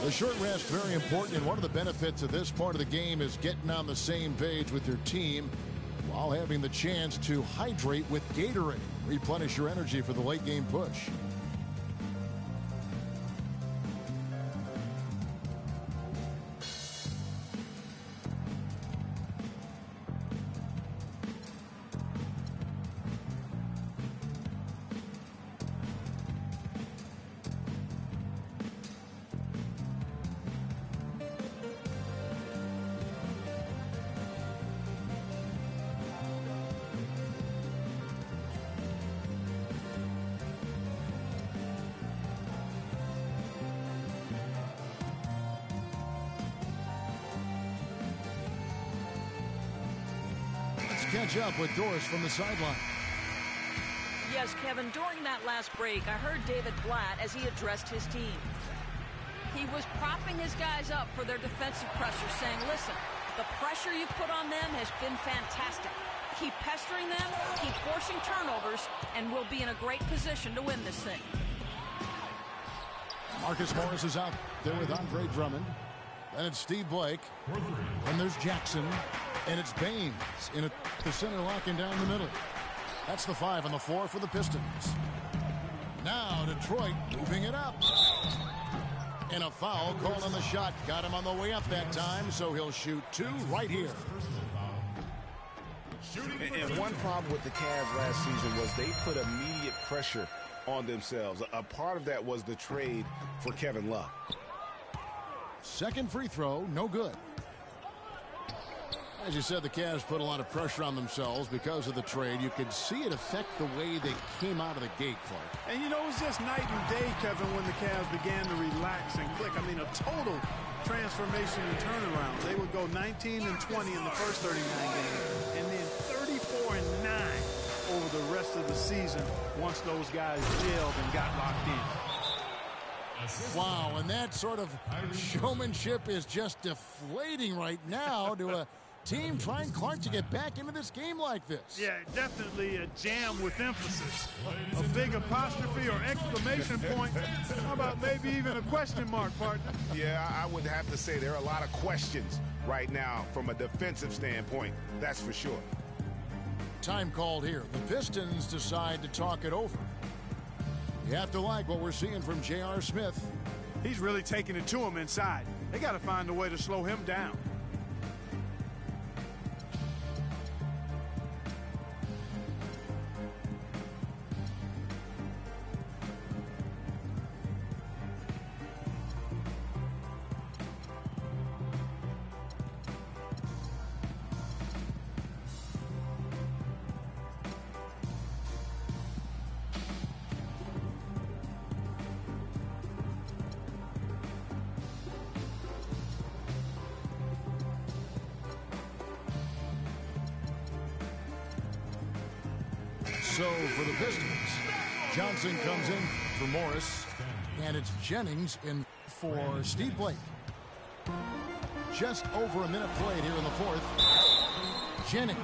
The short rest, very important, and one of the benefits of this part of the game is getting on the same page with your team while having the chance to hydrate with Gatorade. Replenish your energy for the late game push. Catch up with Doris from the sideline. Yes, Kevin, during that last break, I heard David Blatt as he addressed his team. He was propping his guys up for their defensive pressure, saying, listen, the pressure you put on them has been fantastic. Keep pestering them, keep forcing turnovers, and we'll be in a great position to win this thing. Marcus Morris is out there with Andre Drummond. Then it's Steve Blake. And there's Jackson. And it's Baines in the center, locking down the middle. That's the 5 on the floor for the Pistons. Now Detroit moving it up. And a foul called on the shot. Got him on the way up that time, so he'll shoot 2 right here. And one problem with the Cavs last season was they put immediate pressure on themselves. A part of that was the trade for Kevin Love. Second free throw, no good. As you said, the Cavs put a lot of pressure on themselves because of the trade. You could see it affect the way they came out of the gate, Clark. And, you know, it was just night and day, Kevin, when the Cavs began to relax and click. I mean, a total transformation and turnaround. They would go 19 and 20 in the first 39 games, and then 34 and 9 over the rest of the season once those guys gelled and got locked in. Wow, and that sort of showmanship is just deflating right now to a team trying, Clark, to get back into this game like this. Yeah, definitely a jam with emphasis. A big apostrophe or exclamation point. How about maybe even a question mark, partner? Yeah, I would have to say there are a lot of questions right now from a defensive standpoint. That's for sure. Time called here. The Pistons decide to talk it over. You have to like what we're seeing from J.R. Smith. He's really taking it to him inside. They got to find a way to slow him down. So for the Pistons, Johnson comes in for Morris, and it's Jennings in for Steve Blake. Just over a minute played here in the fourth. Jennings.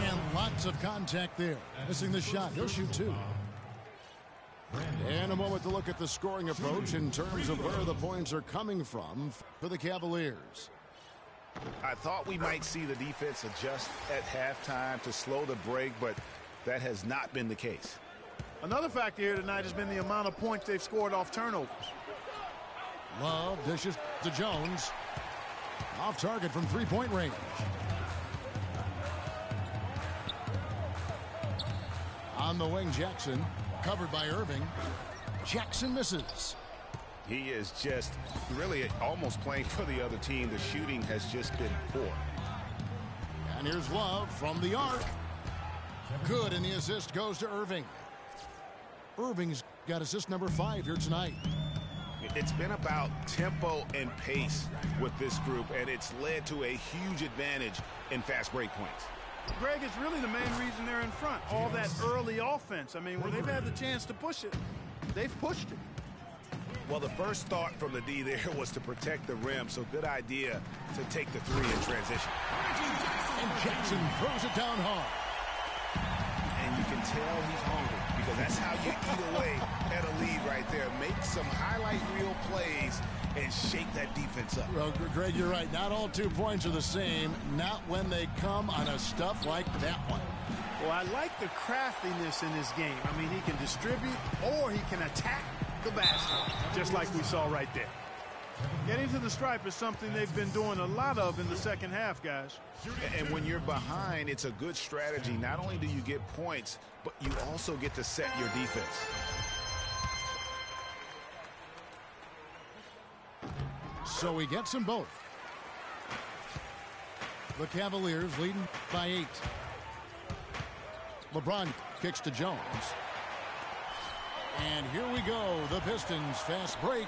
And lots of contact there. Missing the shot. He'll shoot 2. And a moment to look at the scoring approach in terms of where the points are coming from for the Cavaliers. I thought we might see the defense adjust at halftime to slow the break, but that has not been the case. Another factor here tonight has been the amount of points they've scored off turnovers. Love dishes to Jones. Off target from three-point range. On the wing, Jackson. Covered by Irving. Jackson misses. He is just really almost playing for the other team. The shooting has just been poor. And here's Love from the arc. Good, and the assist goes to Irving. Irving's got assist number 5 here tonight. It's been about tempo and pace with this group, and it's led to a huge advantage in fast break points. Greg, it's really the main reason they're in front. All that early offense. I mean, when they've had the chance to push it, they've pushed it. Well, the first thought from the D there was to protect the rim, so good idea to take the 3 in transition. And Jackson throws it down hard. And you can tell he's hungry, because that's how you eat away at a lead right there. Make some highlight reel plays and shake that defense up. Well, Greg, you're right. Not all 2 points are the same. Not when they come on a stuff like that one. Well, I like the craftiness in his game. I mean, he can distribute or he can attack the basket, just like we saw right there. Getting to the stripe is something they've been doing a lot of in the second half, guys. And when you're behind, it's a good strategy. Not only do you get points, but you also get to set your defense. So he gets them both. The Cavaliers leading by 8. LeBron kicks to Jones. And here we go. The Pistons fast break.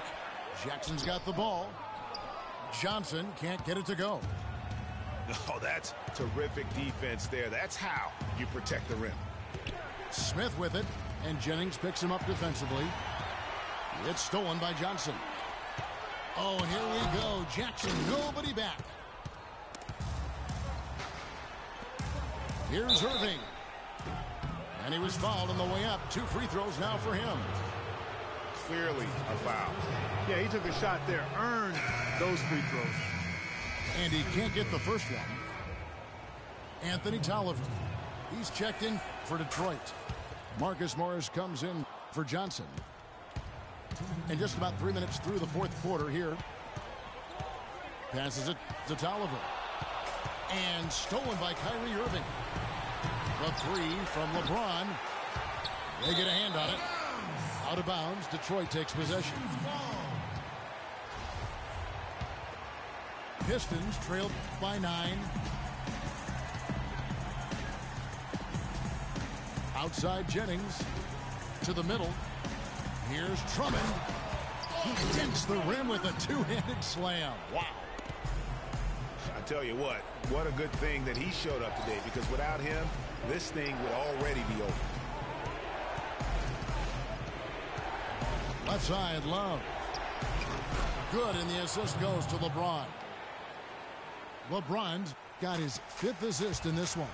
Jackson's got the ball. Johnson can't get it to go. Oh, that's terrific defense there. That's how you protect the rim. Smith with it, and Jennings picks him up defensively. It's stolen by Johnson. Oh, and here we go. Jackson, nobody back. Here's Irving. And he was fouled on the way up. 2 free throws now for him. clearly a foul. Yeah, he took a shot there, earned those free throws. And he can't get the first one. Anthony Tolliver. He's checked in for Detroit. Marcus Morris comes in for Johnson. And just about 3 minutes through the fourth quarter here. Passes it to Tolliver. And stolen by Kyrie Irving. The three from LeBron. They get a hand on it. Out of bounds. Detroit takes possession. Pistons trailed by 9. Outside Jennings to the middle. Here's Drummond. He hits the rim with a two-handed slam. Wow. I tell you what a good thing that he showed up today, because without him, this thing would already be over. Left side, Love. Good, and the assist goes to LeBron. LeBron's got his 5th assist in this one.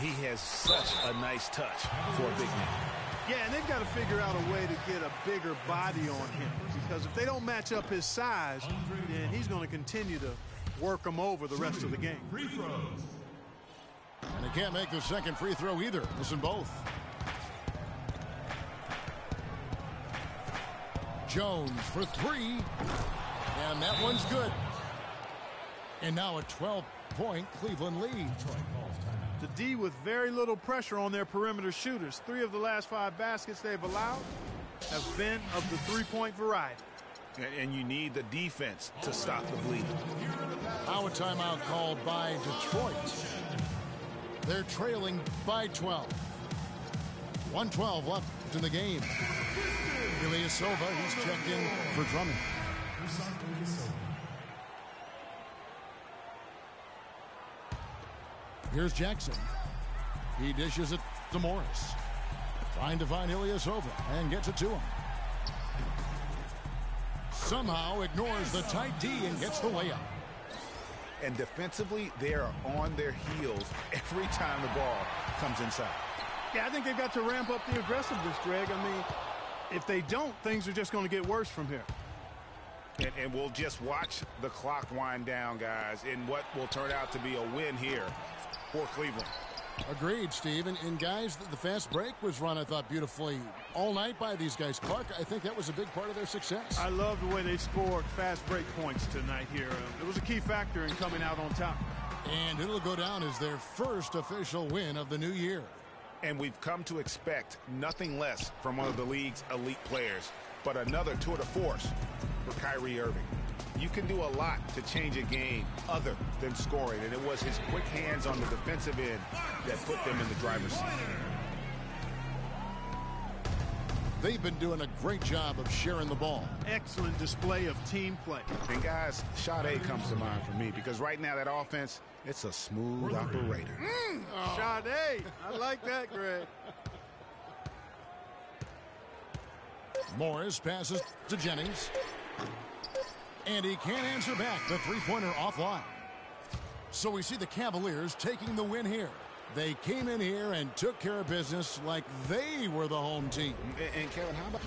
He has such a nice touch for a big man. Yeah, and they've got to figure out a way to get a bigger body on him, because if they don't match up his size, then he's going to continue to work them over the rest of the game. Free throws. And he can't make the second free throw either. Missing both. Jones for 3. And that one's good. And now a 12-point Cleveland lead. The D with very little pressure on their perimeter shooters. 3 of the last 5 baskets they've allowed have been of the three-point variety. And you need the defense to stop the bleeding. Now a timeout called by Detroit. They're trailing by 12. 1:12 left in the game. Ilyasova, he's checked in for Drummond. Here's Jackson. He dishes it to Morris. Trying to find Ilyasova and gets it to him. Somehow ignores the tight D and gets the layup. And defensively, they are on their heels every time the ball comes inside. Yeah, I think they've got to ramp up the aggressiveness, Greg. I mean, if they don't, things are just going to get worse from here. And we'll just watch the clock wind down, guys, in what will turn out to be a win here for Cleveland. Agreed, Steve. And guys, the fast break was run, I thought, beautifully all night by these guys. Clark, I think that was a big part of their success. I love the way they scored fast break points tonight here. It was a key factor in coming out on top. And it'll go down as their first official win of the new year. And we've come to expect nothing less from one of the league's elite players, but another tour de force for Kyrie Irving. You can do a lot to change a game other than scoring, and it was his quick hands on the defensive end that put them in the driver's seat. They've been doing a great job of sharing the ball. Excellent display of team play. And guys, Sade comes to mind for me, because right now that offense, it's a smooth operator. Sade, I like that, Greg. Morris passes to Jennings. And he can't answer back. The three-pointer offline. So we see the Cavaliers taking the win here. They came in here and took care of business like they were the home team. And Kevin, how about